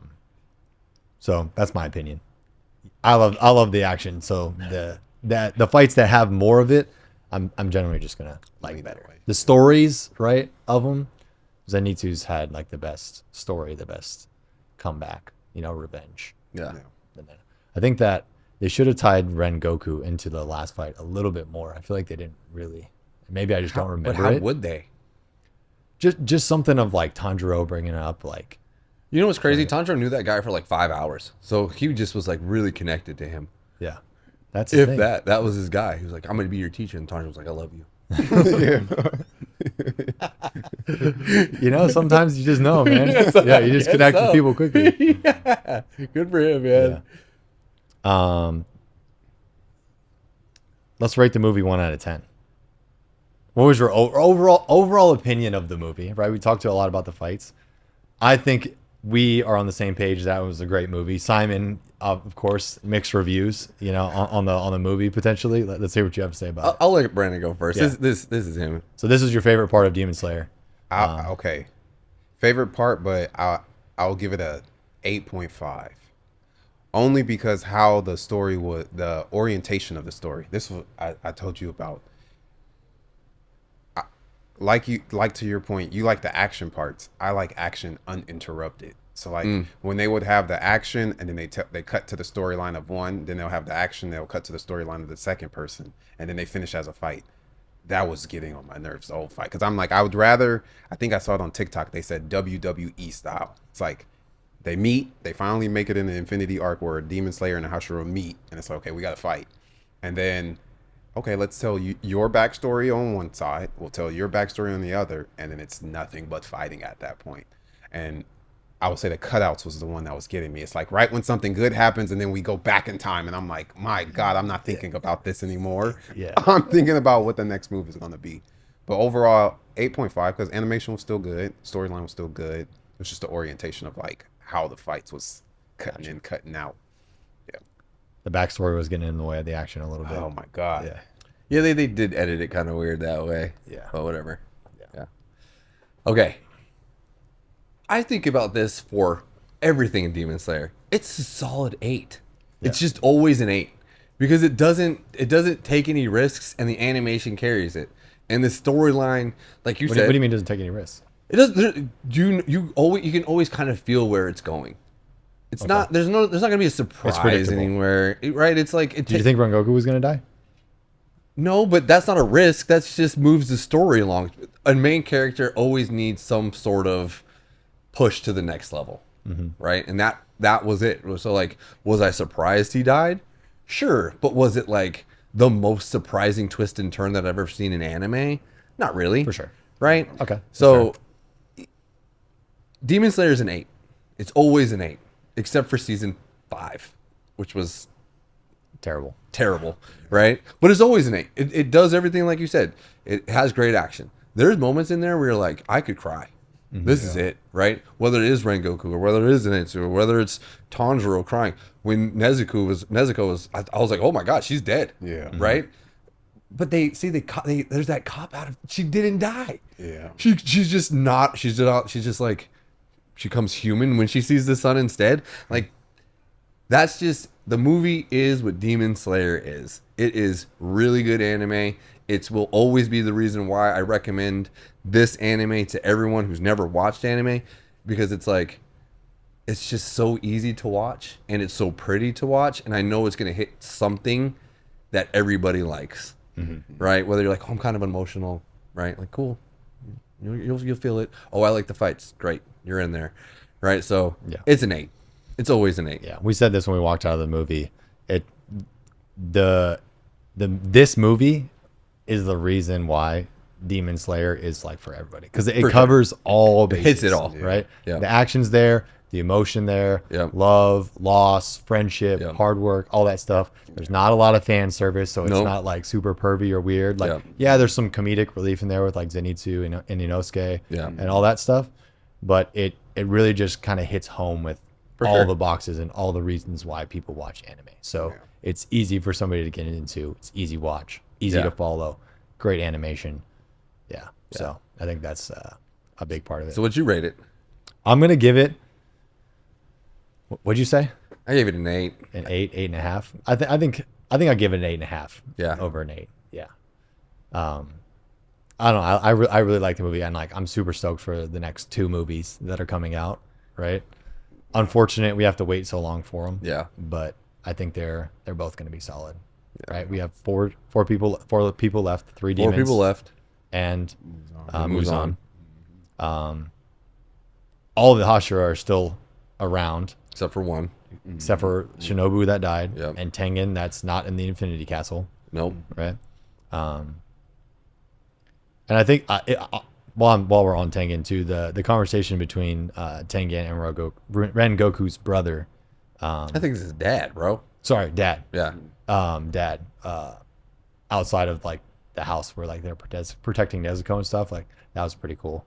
So that's my opinion. I love the action. So the fights that have more of it, I'm generally just gonna like Lean that better. way. The stories, right, of them, Zenitsu's had like the best story, the best comeback. You know, revenge. Yeah. And then I think that they should have tied Ren Goku into the last fight a little bit more. I feel like they didn't really. Maybe I just don't But remember how it. would they? Just something of like Tanjiro bringing up like. You know what's crazy? Tanjiro knew that guy for like 5 hours, so he just was like really connected to him. Yeah, that's the If thing. that was his guy. He was like, "I'm gonna be your teacher," and Tanjiro was like, "I love you." You know, sometimes you just know, man. Yeah, you just connect with people quickly. Yeah. Good for him, man. Yeah. Let's rate the movie 1 out of 10. What was your overall opinion of the movie? Right, we talked to a lot about the fights. I think we are on the same page. That was a great movie. Simon, of course, mixed reviews. You know, on the movie potentially. Let's hear what you have to say about it. I'll let Brandon go first. Yeah. This is him. So this is your favorite part of Demon Slayer. Okay, favorite part, but I'll give it a 8.5. Only because how the story was, the orientation of the story. This was I told you about. Like to your point, you like the action parts. I like action uninterrupted. So like when they would have the action and then they cut to the storyline of one, then they'll have the action, they'll cut to the storyline of the second person, and then they finish as a fight. That was getting on my nerves, the whole fight. Because I'm like, I would rather, I think I saw it on TikTok, they said WWE style. It's like they meet, they finally make it in the Infinity arc where Demon Slayer and the Hashira meet, and it's like, okay, we got to fight. And then okay, let's tell you your backstory on one side, we'll tell your backstory on the other, and then it's nothing but fighting at that point. And I would say the cutouts was the one that was getting me. It's like right when something good happens, and then we go back in time, and I'm like, my God, I'm not thinking about this anymore. Yeah. I'm thinking about what the next move is going to be. But overall, 8.5 because animation was still good, storyline was still good. It was just the orientation of like how the fights was cutting in, cutting out. Yeah. The backstory was getting in the way of the action a little bit. Oh my God. Yeah. Yeah, they did edit it kind of weird that way. Yeah. But whatever. Yeah. Okay. I think about this for everything in Demon Slayer. It's a solid 8. Yeah. It's just always an 8 because it doesn't take any risks and the animation carries it. And the storyline, like you What said, do you mean it doesn't take any risks? it does. You can always kind of feel where it's going. It's not. There's not going to be a surprise predictable. anywhere, right? It's like Did you think Rengoku was gonna die? No, but that's not a risk. That just moves the story along. A main character always needs some sort of push to the next level, right? And that was it. So like, was I surprised he died? Sure, but was it like the most surprising twist and turn that I've ever seen in anime? Not really, For sure. right? Okay, that's So Demon Slayer is an 8. It's always an 8, except for season 5, which was Terrible. terrible, right? But it's always an 8. It does everything like you said. It has great action. There's moments in there where you're like, I could cry. This is it, right? Whether it is Rengoku or whether it is Zenitsu or whether it's Tanjiro crying. When Nezuko was, I was like, oh my God, she's dead. Yeah. Right? But there's that cop out of, she didn't die. Yeah. She's just like, she comes human when she sees the sun instead. Like, that's just, the movie is what Demon Slayer is. It is really good anime. It will always be the reason why I recommend this anime to everyone who's never watched anime, because it's like, it's just so easy to watch and it's so pretty to watch. And I know it's going to hit something that everybody likes, right? Whether you're like, oh, I'm kind of emotional, right? Like, cool. You'll feel it. Oh, I like the fights. Great. You're in there. Right. So Yeah. it's an 8. It's always an 8. Yeah, we said this when we walked out of the movie. This movie is the reason why Demon Slayer is like for everybody, because it For covers all It bases. hits it all. right? Yeah. The action's there, the emotion there, Yeah. love, loss, friendship, Yeah. hard work, all that stuff. There's not a lot of fan service, so it's Nope. not like super pervy or weird. Like, Yeah. yeah, there's some comedic relief in there with like Zenitsu and Inosuke Yeah. and all that stuff, but it really just kind of hits home with For all sure. the boxes and all the reasons why people watch anime. So Yeah. it's easy for somebody to get into. It's easy watch, easy Yeah. to follow, great animation. Yeah. So I think that's a big part of it. So what'd you rate it? I'm gonna give it. What'd you say? I gave it an 8. An 8.5. I think I give it an 8.5. Yeah. Over an 8. Yeah. I don't know. I really like the movie, and like I'm super stoked for the next 2 movies that are coming out. Right. Unfortunate we have to wait so long for them. Yeah. But I think they're both going to be solid. Right. We have four people left. 3 4 demons. people left. And Muzan. Muzan. All of the Hashira are still around, Except for one. except for Shinobu that died, Yep. and Tengen that's not in the Infinity Castle, Nope. right? And I think while we're on Tengen too, the conversation between Tengen and Rengoku's brother, I think it's his dad, bro. sorry, dad, Yeah. dad, outside of like the house where like they're protecting Nezuko and stuff, like that was pretty cool.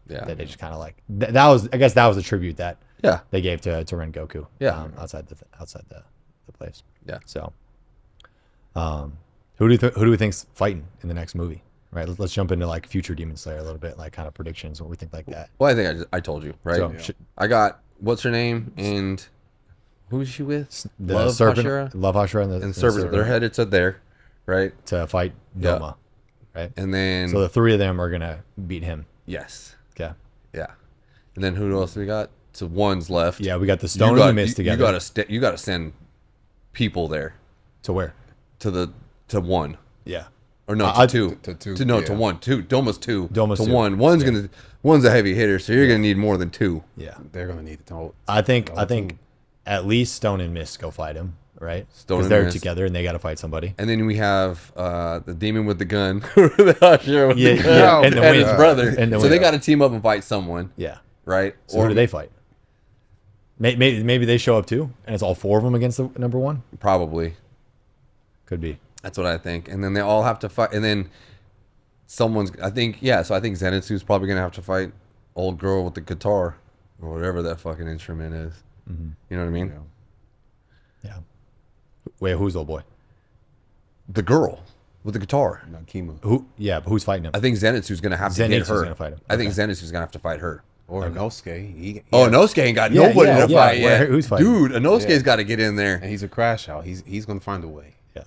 Yeah. That they just kind of like that was, I guess that was a tribute that Yeah. they gave to Rengoku. Yeah. Outside the place. Yeah. So, who do we think's fighting in the next movie? Right. Let's jump into like future Demon Slayer a little bit, like kind of predictions, what we think like that. Well, I think I told you, right? So, I got, what's her name? And who's she with? the Love serpent, Hashira? Love Hashira, and And Serpent. They're headed to there, right? to fight Yeah. Doma. Right. And then, So the 3 of them are gonna beat him. yes. Okay. Yeah. And then who else we got? So one's left. Yeah, we got the Stone and the Mist together. You got to send people there To where? to one. Yeah. Or no, I- to two. to two, To yeah. one. Two. Doma's two. Doma's to two. one. One's a heavy hitter, so you're gonna need more than 2. Yeah. They're gonna need to. I think at least Stone and Mist go fight him, right? Stone Because and they're Mist. together and they got to fight somebody. And then we have the demon with the gun, the usher with Yeah, the gun, yeah, and, and the his wind. brother. And the So they wind. got to team up and fight someone, Yeah. right? So who do they fight? Maybe they show up too, and it's all 4 of them against the number 1. Probably. Could be. That's what I think. And then they all have to fight. And then someone's, I think, yeah. So I think Zenitsu's probably gonna have to fight old girl with the guitar or whatever that fucking instrument is. Mm-hmm. You know what I mean? Yeah. Wait, who's old boy? The girl with the guitar. No, Kima. Who? Yeah, but who's fighting him? I think Zenitsu's gonna have to hit Zenitsu's her. gonna fight him. I think Okay. Zenitsu's gonna have to fight her. Or Inosuke. Oh, Inosuke ain't got Yeah, nobody yeah, to yeah. fight yet. Who's fighting? Dude, Inosuke's Yeah. got to get in there. And he's a crash out. He's gonna find a way. Yeah.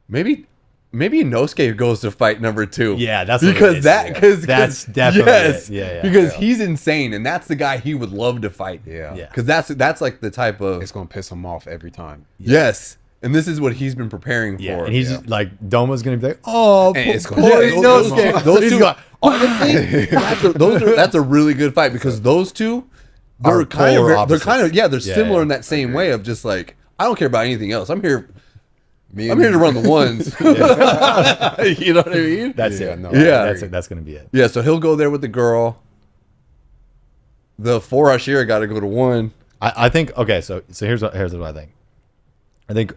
Maybe Inosuke goes to fight number 2. Yeah, that's what it because is. that's definitely yes, it. Yeah. because he's insane and that's the guy he would love to fight. Yeah. Yeah. Because that's like the type of It's gonna piss him off every time. yes, and this is what he's been preparing Yeah, for. and he's just, like Doma's gonna be like, oh, And it's poor gonna- Inosuke. those He's two, got- honestly, that's a really good fight because those two Are they're kind polar of they're kind of opposites. they're Yeah, similar yeah. in that same way of just like I don't care about anything else. I'm here Me I'm and- here to run the ones. You know what I mean? That's Yeah, it. no, Yeah. That's it. That's gonna be it. Yeah, so he'll go there with the girl. The 4 Ashira got to go to 1. I think okay. So here's what I think. I think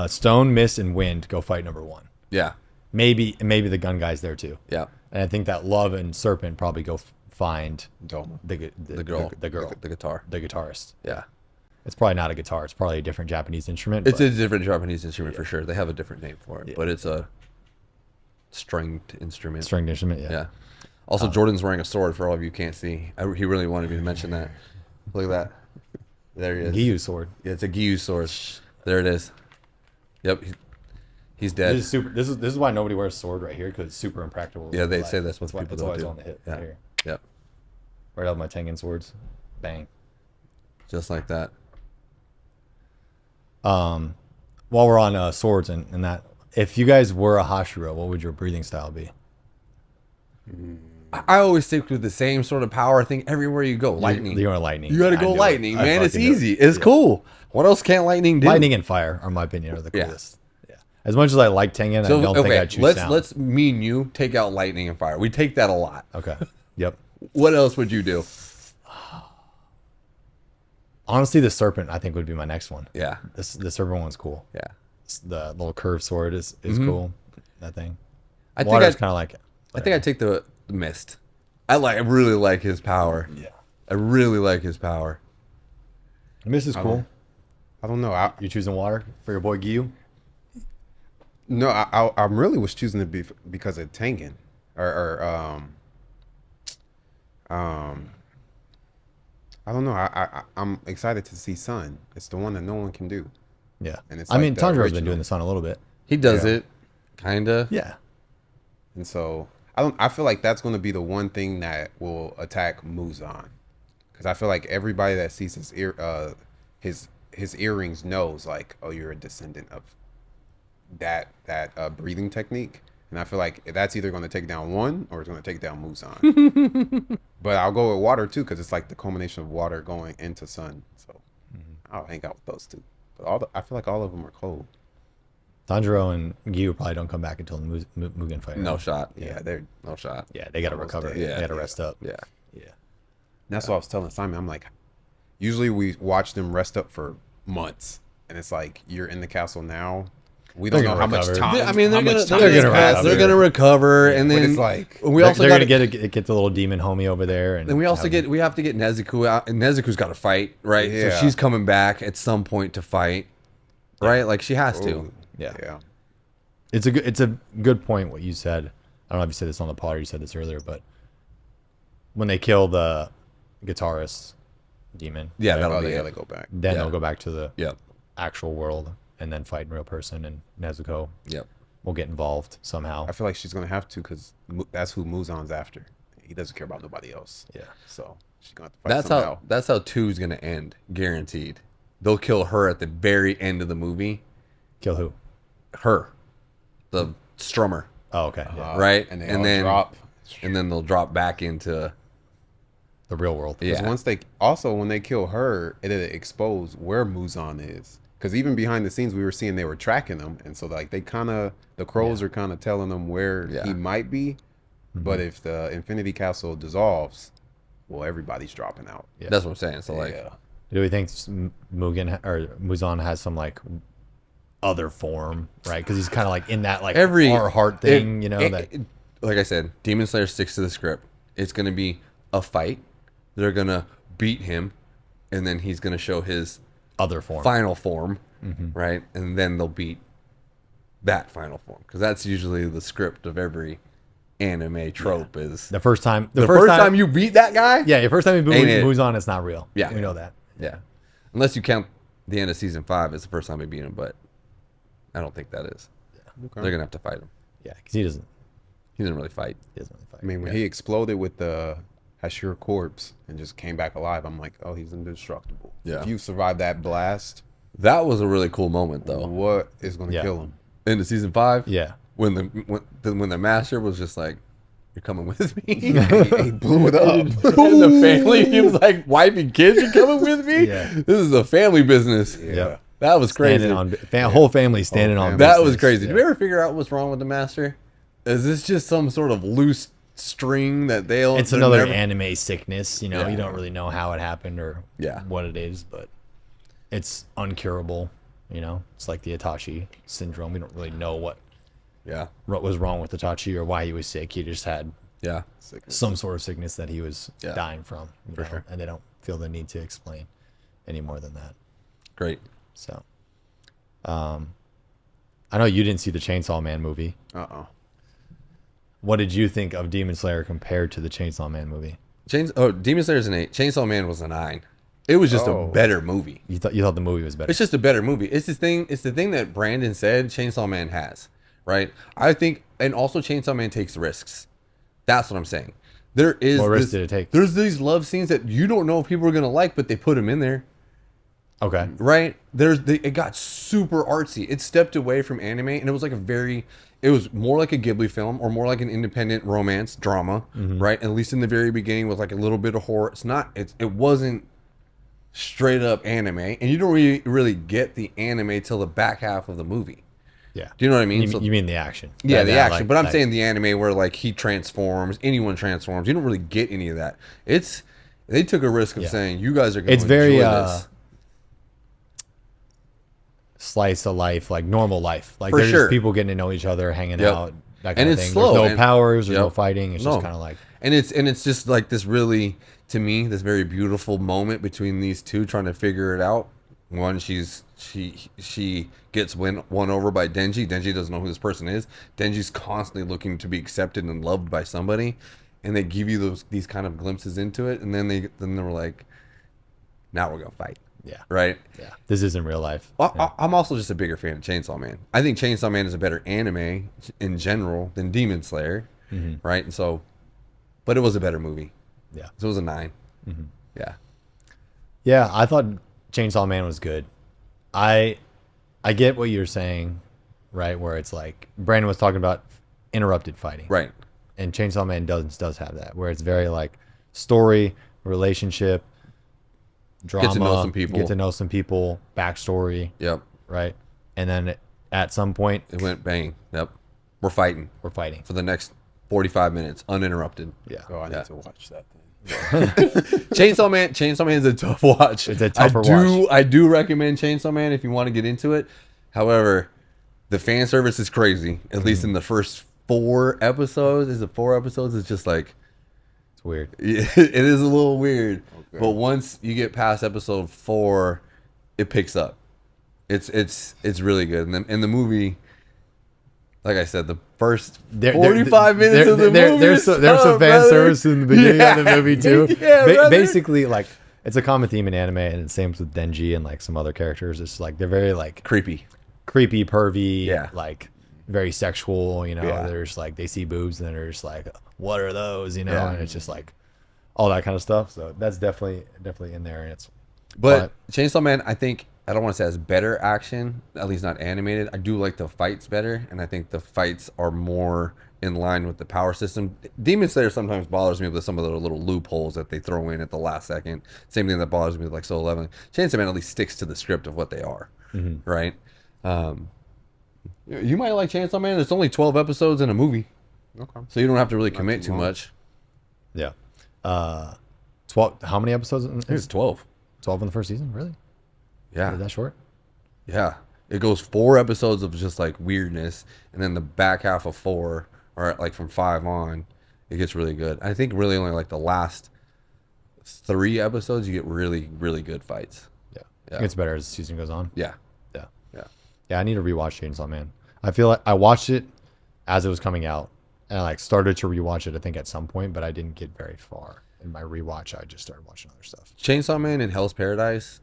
Stone, Mist, and Wind go fight number 1. Yeah, Maybe the gun guy's there too. yeah. And I think that Love and Serpent probably go find Doma. The girl, the girl, the guitar. the guitarist. Yeah, It's probably not a guitar. It's probably a different Japanese instrument. it's but- a different Japanese instrument for sure. They have a different name for it, but it's a stringed instrument. stringed instrument. Yeah. Also, Jordan's wearing a sword for all of you who can't see. He really wanted me to mention that. Look at that. There he is. Gyu sword. Yeah, it's a Gyu sword. There it is. Yep. He's dead. This is super. This is why nobody wears sword right here because it's super impractical. Yeah, they Like, say that's what why people it's don't always do. on the hip Yeah. right here. Yep. Right out of my Tengen swords. Bang. Just like that. While we're on swords and that, if you guys were a Hashira, what would your breathing style be? I always stick with the same sort of power thing everywhere you go. Lightning. You're going lightning. You got to I go knew it. lightning, I man. It's fucking knew it. easy. It's cool. What else can't lightning do? Lightning and fire, are my opinion, are the Yeah. coolest. Yeah. As much as I like Tengen, So I don't think I choose let's sound. let's me and you take out lightning and fire. We take that a lot. Okay. Yep. What else would you do? Honestly, the serpent I think would be my next one. Yeah, The serpent one's cool. yeah. The little curved sword is cool. That thing. I think Water's I'd, kind of like it. I think I'd take the mist. I really like his power. Yeah. I really like his power. Mist is cool. I don't know. I You choosing water for your boy Gyu? no. I really was choosing it because of Tengen, or I don't know. I'm excited to see Sun. It's the one that no one can do. Yeah. And it's I like mean, the Tanjiro's been original. doing the sun a little bit. He does Yeah. it, kinda. Yeah. And so I feel like that's going to be the one thing that will attack Muzan, because I feel like everybody that sees his earrings knows like, oh, you're a descendant of that breathing technique. And I feel like that's either going to take down one or it's going to take down Muzan. But I'll go with water too, because it's like the culmination of water going into sun. So I'll hang out with those two. But I feel like all of them are cold. Tanjiro and Gyu probably don't come back until the Mugen fight. No right? shot. Yeah, they're. No shot. Yeah, they got to Almost recover. dead. Yeah, They got to yeah. rest up. Yeah. Yeah. And that's what I was telling Simon. I'm like, usually we watch them rest up for months, and it's like you're in the castle now. We don't They're know gonna how much recover. time. I mean, how they're much gonna time has recover. passed. They're gonna recover, and But then it's like we also they're got gonna get the little demon homie over there, and we also have- we have to get Nezuko out, and Nezuko's got to fight, right? Yeah. So she's coming back at some point to fight, right? Like she has to. Ooh, Yeah. yeah. It's a good point what you said. I don't know if you said this on the pod or you said this earlier, but when they kill the guitarist demon, Yeah, Oh, that'll be they it. gotta go back. then Yeah. they'll go back to the Yep. actual world and then fight in real person, and Nezuko Yep. will get involved somehow. I feel like she's gonna have to, because that's who Muzan's after. He doesn't care about nobody else. Yeah. So she's gonna have to fight That's somehow. that's how 2's gonna end, guaranteed. They'll kill her at the very end of the movie. Kill who? Her, the strummer, Oh, okay. Yeah. right? And they And all then drop. and then they'll drop back into the real world. Because Yeah. once when they kill her, it exposed where Muzan is. Because even behind the scenes, we were seeing they were tracking him, and so like the crows are kind of telling them where he might be. But if the Infinity Castle dissolves, well, everybody's dropping out. Yeah. That's what I'm saying. So like, Do we think Mugen or Muzan has some like other form, right? Because he's kind of like in that like our heart thing, like I said, Demon Slayer sticks to the script. It's gonna be a fight. They're gonna beat him, and then he's gonna show his other form, final form, right? And then they'll beat that final form, because that's usually the script of every anime trope. Is the first time you beat that guy? Yeah, the first time you beat Ain't it? Muzan, it's not real. Yeah. We know that. Yeah, unless you count the end of season 5 as the first time we beat him, but I don't think that is. Okay. They're gonna have to fight him. Yeah, because he doesn't really fight. really fight. I mean, when he exploded with the Hashir corpse and just came back alive, I'm like, oh, he's indestructible. Yeah. If you survive that blast, That was a really cool moment, though. what is going to kill him? Into season 5, Yeah. when the master was just like, "You're coming with me," He blew it up. and the family, he was like, "Wife and kids, you're coming with me." Yeah. This is a family business. Yep. That was crazy. Whole family standing on. family. That business. was crazy. Yeah. Did we ever figure out what's wrong with the master? Is this just some sort of loose string that they'll? It's another anime sickness. You don't really know how it happened or Yeah. what it is, but it's uncurable. It's like the Itachi syndrome. We don't really know what Yeah. was wrong with Itachi or why he was sick. He just had Yeah. some sort of sickness that he was Yeah. dying from. For sure. And they don't feel the need to explain any more than that. Great. So, I know you didn't see the Chainsaw Man movie. What did you think of Demon Slayer compared to the Chainsaw Man movie? Demon Slayer's an 8. Chainsaw Man was a 9. It was just a better movie. You thought the movie was better? It's just a better movie. It's the thing that Brandon said Chainsaw Man has, right? I think, and also Chainsaw Man takes risks. That's what I'm saying. There is What risk did it take? There's these love scenes that you don't know if people are gonna like, but they put them in there, Okay. right? It got super artsy. It stepped away from anime, and it was like it was more like a Ghibli film or more like an independent romance drama, right? At least in the very beginning, with like a little bit of horror. It wasn't straight up anime, and you don't really get the anime till the back half of the movie. Yeah. Do you know what I mean? You mean the action? Yeah, the action. like- But I'm like- saying the anime where like he transforms, anyone transforms. You don't really get any of that. They took a risk of saying you guys are going It's to very enjoy this. slice of life, like normal life. Like For there's sure. just people getting to know each other, hanging Yep. out, that kind And of it's thing. slow, There's no and- powers, there's no Yep. fighting. It's No. just kind of like And it's just like this really, to me, this very beautiful moment between these two trying to figure it out. One, she gets won over by Denji. Denji doesn't know who this person is. Denji's constantly looking to be accepted and loved by somebody, and they give you these kind of glimpses into it, and then they were like, now we're gonna fight, yeah, right? yeah. This isn't real life. I'm also just a bigger fan of Chainsaw Man. I think Chainsaw Man is a better anime in general than Demon Slayer, right? And so, but it was a better movie. Yeah. So it was a 9. Yeah. Yeah, I thought Chainsaw Man was good. I get what you're saying, right? Where it's like Brandon was talking about interrupted fighting, Right. and Chainsaw Man does have that, where it's very like story, relationship, drama, Get to know some people. backstory, Yep. right? And then at some point It went bang. Yep. We're fighting we're fighting. for the next 45 minutes, uninterrupted. Yeah, Oh, I Yeah. need to watch that thing. Chainsaw Man is a tough watch. It's a tougher watch. I do recommend Chainsaw Man if you want to get into it. However, the fan service is crazy. At least in the first 4 episodes. Is it 4 episodes? It's just like, it's weird. it is a little weird. But once you get past episode 4, it picks up. It's really good. And the movie, like I said, the first 45 minutes of the movie. There's some fan brother. service in the beginning of the movie too. Yeah, brother. Basically, like it's a common theme in anime, and it's same with Denji and like some other characters. It's like they're very like Creepy. pervy, Yeah. like very sexual. Yeah. There's like they see boobs and then they're just like, what are those? Yeah. And it's just like all that kind of stuff. So that's definitely in there, and it's But Chainsaw Man, I think I don't want to say has better action, at least not animated. I do like the fights better, and I think the fights are more in line with the power system. Demon Slayer sometimes bothers me with some of the little loopholes that they throw in at the last second. Same thing that bothers me with like Soul 11. Chainsaw Man at least sticks to the script of what they are, right? You might like Chainsaw Man. It's only 12 episodes in a movie, Okay. so you don't have to really commit too too long. much. Yeah. 12. How many episodes? It's 12. 12 in the first season. Really? Yeah. That short? Yeah. It goes 4 episodes of just like weirdness, and then the back half of 4, or like from 5 on, it gets really good. I think really only like the last 3 episodes you get really, really good fights. Yeah. Yeah. It gets better as the season goes on. Yeah. Yeah. Yeah. Yeah, I need to rewatch Chainsaw Man. I feel like I watched it as it was coming out, and I like started to rewatch it, I think, at some point, but I didn't get very far. In my rewatch, I just started watching other stuff. Chainsaw Man and Hell's Paradise,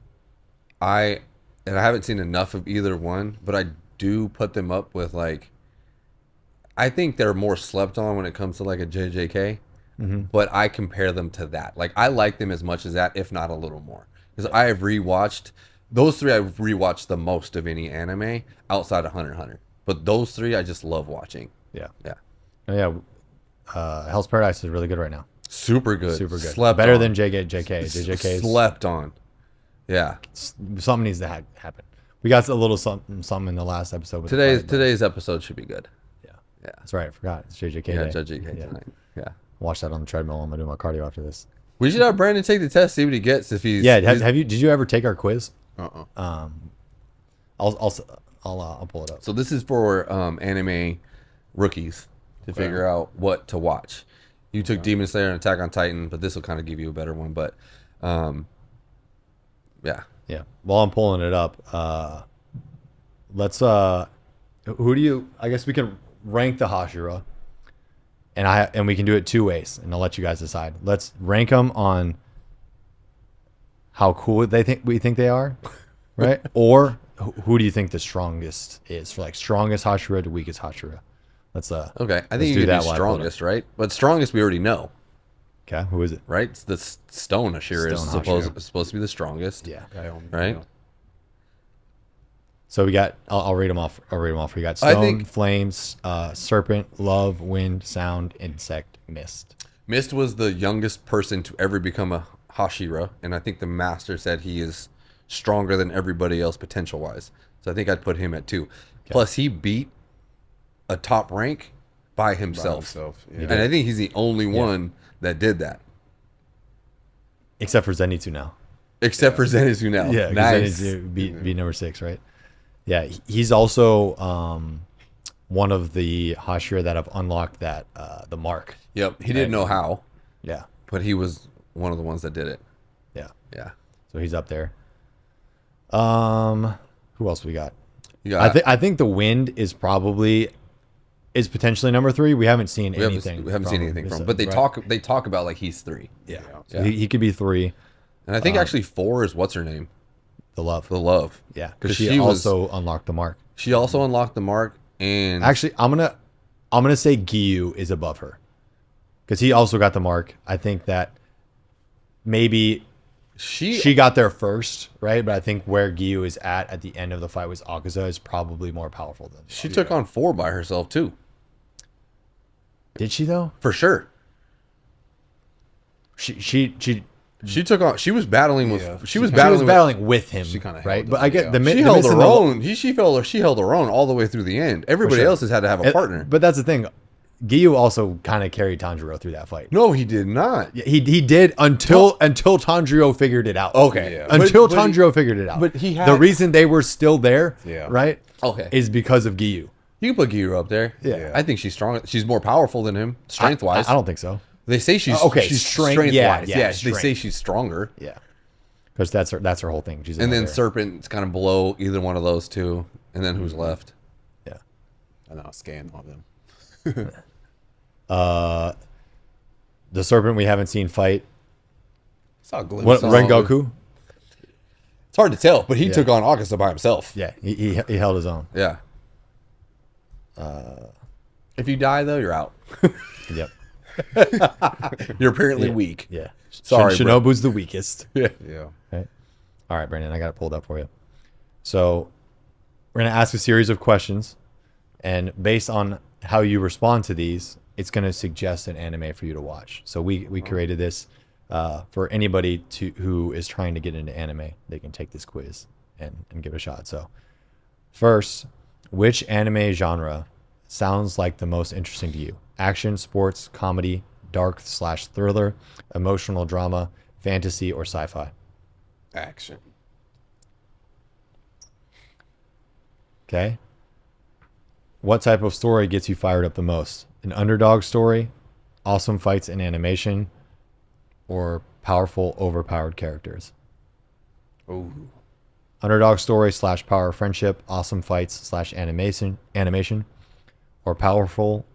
I haven't seen enough of either one, but I do put them up with like, I think they're more slept on when it comes to like a JJK, but I compare them to that. Like I like them as much as that, if not a little more, because I have rewatched those 3. I've rewatched the most of any anime outside of Hunter x Hunter, but those 3 I just love watching. Yeah. Yeah, Oh, yeah. Hell's Paradise is really good right now. super good, Super good. Slept Better on. than JJK. JJK is Slept on. Yeah. something needs to happen. We got a little something in the last episode. With the Today's fight, but- today's episode should be good. Yeah. Yeah. That's right. I forgot. It's JJK. Yeah, Day. JJK Yeah. tonight. Yeah. Watch that on the treadmill. I'm gonna do my cardio after this. We should have Brandon take the test, see what he gets. If he's Yeah. Have you? Did you ever take our quiz? Uh-uh. I'll pull it up. So this is for anime rookies to figure out what to watch. You took Demon Slayer and Attack on Titan, but this will kind of give you a better one. But yeah, Yeah. While I'm pulling it up, let's who do you? I guess we can rank the Hashira, and we can do it 2 ways, and I'll let you guys decide. Let's rank them on how cool we think they are, right? Or who do you think the strongest is? For like strongest Hashira to weakest Hashira. Let's okay. I let's think you do could that do while I pull it up. strongest, right? But strongest we already know, Okay, who is it? right? It's the Stone Ashira is Stone Hashira. supposed to be the strongest. Yeah. Right. So we got. I'll read them off. We got I stone, think- flames, serpent, love, wind, sound, insect, mist. Mist was the youngest person to ever become a Hashira, and I think the master said he is stronger than everybody else potential wise. So I think I'd put him at 2. Plus, he beat a top rank by himself. Yeah. And I think he's the only one that did that, Except for Zenitsu now. except for Zenitsu now. Yeah, 'cause Nice. Zenitsu beat number 6, right? Yeah, he's also one of the Hashira that have unlocked that the mark. Yep. He didn't know how, Yeah, but he was one of the ones that did it. yeah. Yeah. So he's up there. Who else we got? You got, I think the wind is potentially number 3. We haven't seen anything. we haven't seen anything him, from him, but they talk about like he's 3. Yeah, Yeah. So he could be 3. And I think actually 4 is what's her name? The love. The Love. Yeah, 'Cause because she she was- also unlocked the mark. She also unlocked the mark, and Actually, I'm gonna say Giyu is above her because he also got the mark. I think that maybe she got there first, right? But I think where Giyu is at the end of the fight with Akaza is probably more powerful than. she took on 4 by herself too, Did she though? for sure. She took on. She was battling with. Yeah. She was She battling. was battling with him, She kinda right? held But him, I get yeah. the she the held miss her and the- own. She held her own all the way through the end. Everybody sure. else has had to have a partner. But that's the thing. Giyu also kind of carried Tanjiro through that fight. No, he did not. Yeah, he did until Tanjiro figured it out. Okay. Yeah. Until But Tanjiro figured it out. but he had- the reason they were still there, Yeah. right? Okay. Is because of Giyu. You can put Giru up there. Yeah. I think she's strong. She's more powerful than him, strength wise. I don't think so. They say she's Okay, She's strength- strength yeah, wise. yeah, Yeah. They strength. say she's stronger. Yeah, because that's her whole thing. She's And then another- Serpent's kind of below either one of those two. And then who's left? yeah. I know, scan all them. The serpent we haven't seen fight. Saw a glimpse. What of- Rengoku? It's hard to tell, but he Yeah. took on Akaza by himself. Yeah, he held his own. Yeah. If you die though, you're out. Yep. You're apparently Yeah. weak. Yeah. Sorry, bro. Shinobu's the weakest. Yeah. Yeah. Right. All right, Brandon, I got it pulled up for you. So we're going to ask a series of questions, and based on how you respond to these, it's going to suggest an anime for you to watch. So we created this for anybody who is trying to get into anime. They can take this quiz and give it a shot. So first, which anime genre sounds like the most interesting to you? Action, sports, comedy, dark/thriller, emotional drama, fantasy, or sci-fi? Action. Okay. What type of story gets you fired up the most? An underdog story, awesome fights and animation, or powerful, overpowered characters? Oh, Underdog story / power friendship, awesome fights / animation, or powerful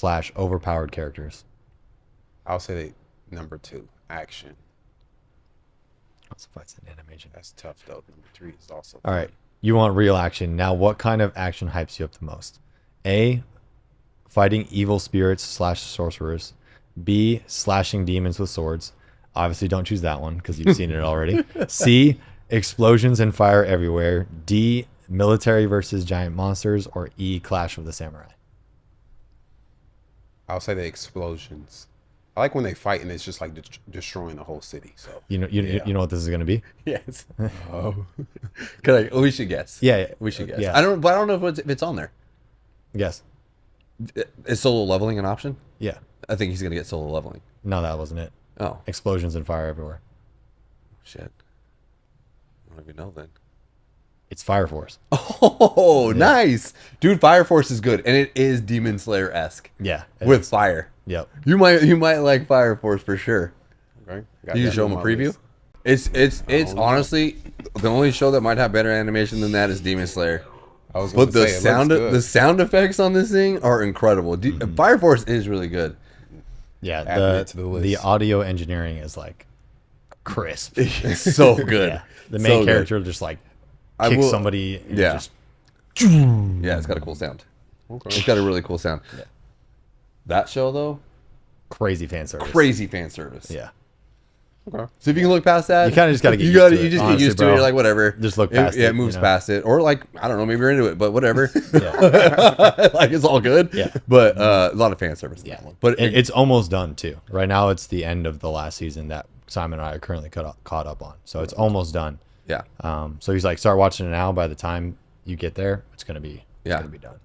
/ overpowered characters? I'll say number 2, action. Awesome fights and animation. That's tough though. Number 3 is also. All right. You want real action. Now, what kind of action hypes you up the most? A, fighting evil spirits / sorcerers. B, slashing demons with swords. Obviously, don't choose that one because you've seen it already. C, explosions and fire everywhere. D, military versus giant monsters. Or E, clash with the samurai. I'll say the explosions. I like when they fight and it's just like destroying the whole city. So You know what this is going to be? Yes. oh, We should guess. Yeah. We should guess. Yeah. I don't know if it's on there. Yes. Is solo leveling an option? Yeah. I think he's gonna get solo leveling. No, that wasn't it. Oh Explosions and fire everywhere. shit. I don't even know then. It's Fire Force. Oh, nice, dude. Fire Force is good, and it is Demon Slayer esque. Yeah. it With is. fire. Yep. You might like Fire Force for sure. okay. You can show him a preview. It's honestly the only show that might have better animation than that is Demon Slayer. I was gonna But the say, it looks good. the sound effects on this thing are incredible. Fire Force is really good. Yeah. Adding it to the list. The audio engineering is like crisp. It's so good. Yeah. The main So good. character just like kicks somebody. And Yeah. Just, Yeah, it's got a cool sound. Okay. It's got a really cool sound. That show though, crazy fan service. crazy fan service. Yeah. Okay. So if you can look past that, You kinda just gotta get you used to You it, just honestly, get used to it. bro. You're like whatever. Just look past Yeah, it, it moves you know? past it, or like I don't know, maybe you're into it, but whatever. Yeah. Like it's all good. Yeah. But a lot of fan service. In Yeah. that one. But It's almost done too. Right now, it's the end of the last season that Simon and I are currently caught up on. So it's almost done. yeah, So he's like, start watching it now. By the time you get there, it's gonna be Yeah. done.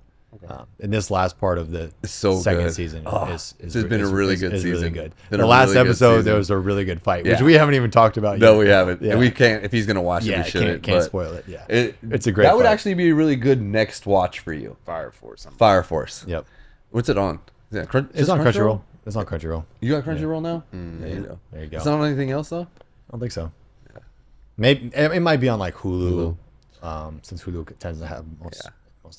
And this last part of the It's so second good. season Oh, is this has been a really good is really season. good. Been The a last really good episode, season. there was a really good fight, which Yeah. we haven't even talked about no, yet. we haven't, Yeah. and we can't. If he's gonna watch it, Yeah, we shouldn't. can't but spoil it. Yeah, it's a great. That would fight. actually be a really good next watch for you. Fire Force. Fire Force. Yep. What's it on? Is it It's on Crunchyroll. It's on Crunchyroll. You got Crunchyroll now? Yeah, you do. There you go. It's not on anything else though. I don't think so. Maybe it might be on like Hulu, since Hulu tends to have most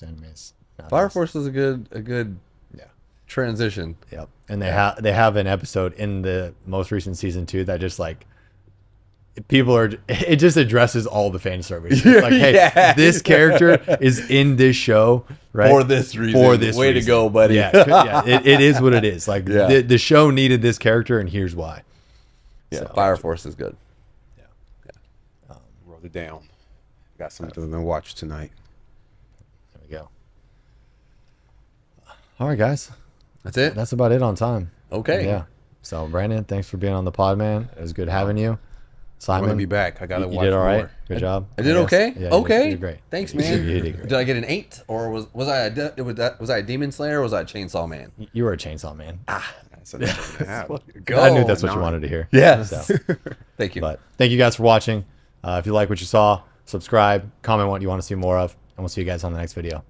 animes. nowadays. Fire Force was a good Yeah. transition. Yep. And they have an episode in the most recent season 2 that just like it just addresses all the fan service. It's like, hey, Yeah. this character is in this show, right? For this reason. Way to go, buddy. Yeah, it is what it is. Like Yeah. the show needed this character, and here's why. Yeah, So- Fire Force is good. Wrote it down. Got something to watch tonight. There we go. All right, guys. That's it. That's about it on time. Okay. Yeah. So, Brandon, thanks for being on the pod, man. It was good having you. I'm Simon, gonna be back. I gotta you watch did all right. more. Good job. I did guess. okay. Yeah, Okay. You did great. Thanks, You man. did great. Did I get an 8, or was I a Demon Slayer, or was I a Chainsaw Man? You were a chainsaw man. That's a 9.5. I knew that's what you 9. wanted to hear. Yes. So, Thank you. but thank you guys for watching. If you like what you saw, subscribe, comment what you want to see more of, and we'll see you guys on the next video.